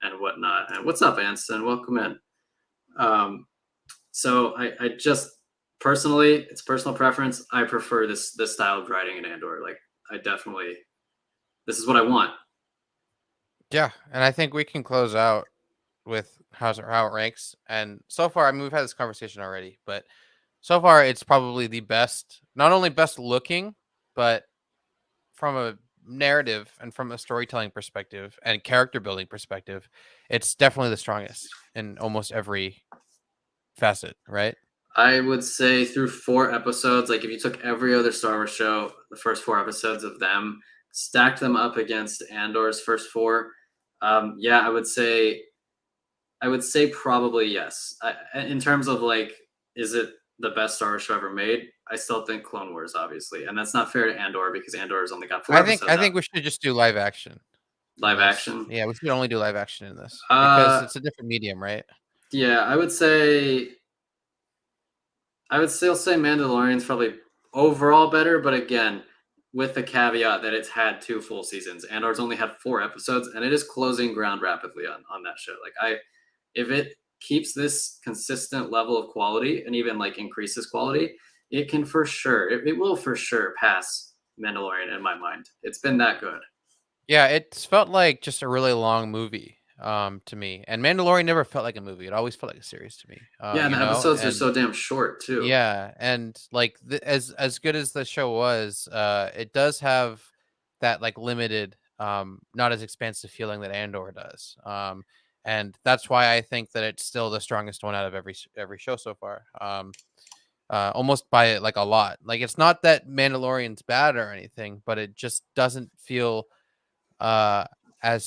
and whatnot. And what's up, Anston? Welcome in. So I just personally, it's personal preference. I prefer this style of writing in Andor. Like I definitely, this is what I want. Yeah, and I think we can close out with how it ranks. And so far, I mean, we've had this conversation already, but so far, it's probably the best, not only best looking, but from a narrative and from a storytelling perspective and character building perspective, it's definitely the strongest in almost every facet, right? I would say through 4 episodes, like if you took every other Star Wars show, the first 4 episodes of them, stacked them up against Andor's first 4, yeah, I would say probably yes. In terms of like, is it the best Star Wars show ever made? I still think Clone Wars, obviously, and that's not fair to Andor because Andor has only got 4 episodes. I think we should just do live action. Live action. Yeah, we should only do live action in this because it's a different medium, right? Yeah, I would still say Mandalorian's probably overall better, but again, with the caveat that it's had 2 full seasons. Andor's only had 4 episodes, and it is closing ground rapidly on that show. Like if it keeps this consistent level of quality and even like increases quality, it can for sure, it will for sure pass Mandalorian in my mind. It's been that good. Yeah, it's felt like just a really long movie to me, and Mandalorian never felt like a movie. It always felt like a series to me. Yeah, and the episodes are so damn short too. Yeah, and like as good as the show was, it does have that like limited not as expansive feeling that Andor does. And that's why I think that it's still the strongest one out of every show so far. Almost by like a lot. Like it's not that Mandalorian's bad or anything, but it just doesn't feel as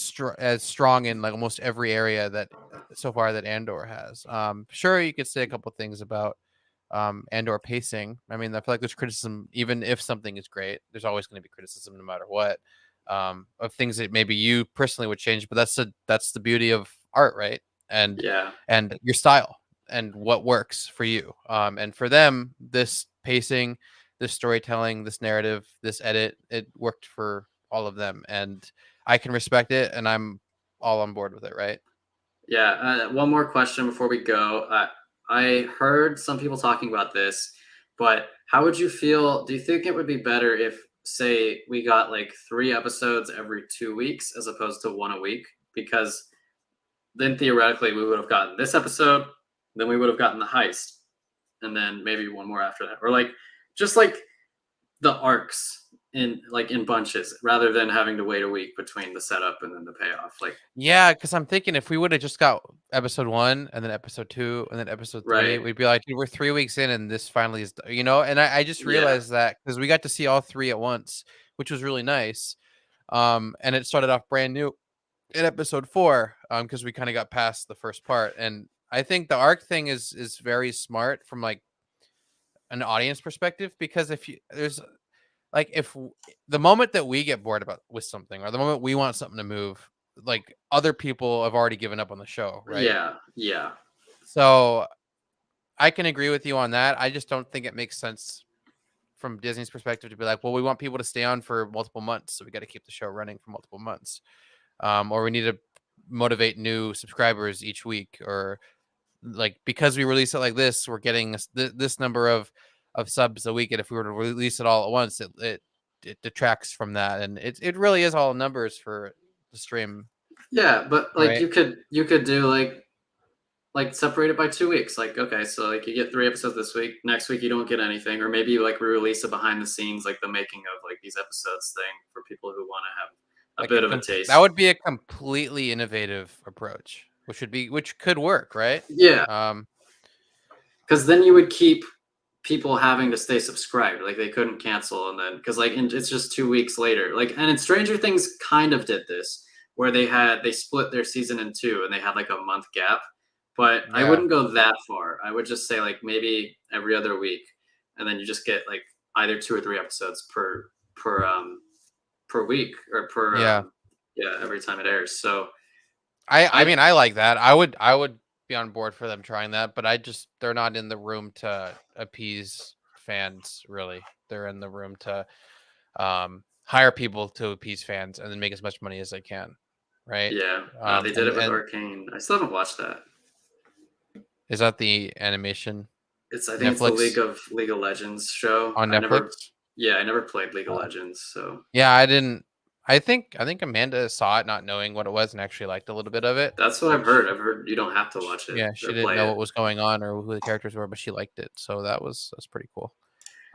strong in like almost every area that so far that Andor has. Sure, you could say a couple things about Andor pacing. I mean, I feel like there's criticism, even if something is great, there's always going to be criticism no matter what, of things that maybe you personally would change. But that's the beauty of art, right? And Yeah. and your style and what works for you. And for them, this pacing, this storytelling, this narrative, this edit, it worked for all of them, and I can respect it, and I'm all on board with it, right? Yeah. One more question before we go. I heard some people talking about this, but how would you feel? Do you think it would be better if, say, we got like 3 episodes every 2 weeks as opposed to 1 a week? Because then theoretically we would have gotten this episode, then we would have gotten the heist, and then maybe one more after that, or like just like the arcs in bunches rather than having to wait a week between the setup and then the payoff. Like, Yeah, because I'm thinking if we would have just got episode 1 and then episode 2 and then episode 3, right. we'd be like, "Dude, we're 3 weeks in and this finally is," and I just Yeah. realized that because we got to see all 3 at once, which was really nice. And it started off brand new in episode 4, because we kind of got past the first part, and I think the arc thing is very smart from like an audience perspective, because if you there's like if the moment that we get bored about with something, or the moment we want something to move, like other people have already given up on the show, right? Yeah. Yeah. So I can agree with you on that. I just don't think it makes sense from Disney's perspective to be like, well, we want people to stay on for multiple months, so we got to keep the show running for multiple months, or we need to motivate new subscribers each week, or like because we release it like this, we're getting this number of subs a week, and if we were to release it all at once, it detracts from that, and it really is all numbers for the stream, Yeah, but like right? you could do like separate it by 2 weeks. Like, okay, so like you get 3 episodes this week, next week you don't get anything, or maybe like we release a behind the scenes, like the making of like these episodes thing for people who want to have a Like bit of a that taste. would be a completely innovative approach, which could work, right? Yeah, um because then you would keep people having to stay subscribed. Like they couldn't cancel, and then because it's just 2 weeks later. Like, and in Stranger Things kind of did this where they split their season in 2 and they had like a month gap. But I yeah, wouldn't go that far. I would just say like maybe every other week, and then you just get like either 2 or 3 episodes per week, or per yeah. yeah, every time it airs. So I I mean, I like that. I would be on board for them trying that, but they're not in the room to appease fans, really. They're in the room to hire people to appease fans and then make as much money as they can, right? yeah, they did And it with Arcane. I still haven't watched that. is that the animation I think it's the Netflix League of Legends show. on Netflix? I never played League of Legends, so Yeah, I didn't. I think Amanda saw it not knowing what it was and actually liked a little bit of it. that's what I've Which, heard. I've heard you don't have to watch it yeah, she or didn't play know it. what was going on or who the characters were, but she liked it, so that's pretty cool.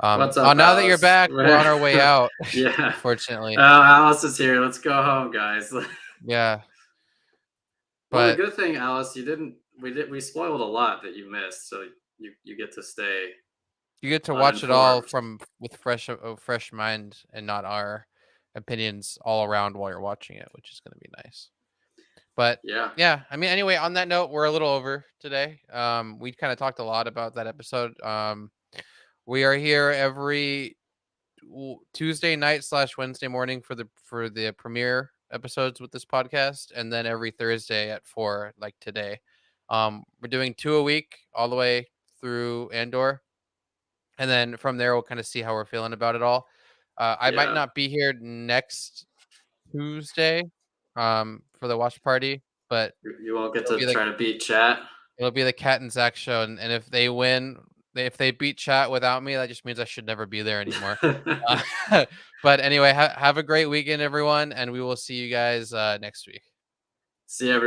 What's up, Now that you're Alice? back, we're on our way out. Yeah. Unfortunately, Alice is here. Let's go home, guys. yeah. Well, the But good thing, Alice, we spoiled a lot that you missed, so you get to stay you get to watch it all uninformed. from with fresh mind and not our opinions all around while you're watching it, which is going to be nice. But Yeah. yeah, I mean, anyway, on that note, we're a little over today. We kind of talked a lot about that episode. We are here every Tuesday night / Wednesday morning for the premiere episodes with this podcast, and then every Thursday at 4, like today. We're doing 2 a week all the way through Andor, and then from there we'll kind of see how we're feeling about it all. I might Yeah. not be here next Tuesday for the watch party, but You won't get it'll to be like try to beat chat. it'll be the Cat and Zach show, and if they win, if they beat chat without me, that just means I should never be there anymore. But anyway, have a great weekend, everyone, and we will see you guys next week. See everyone.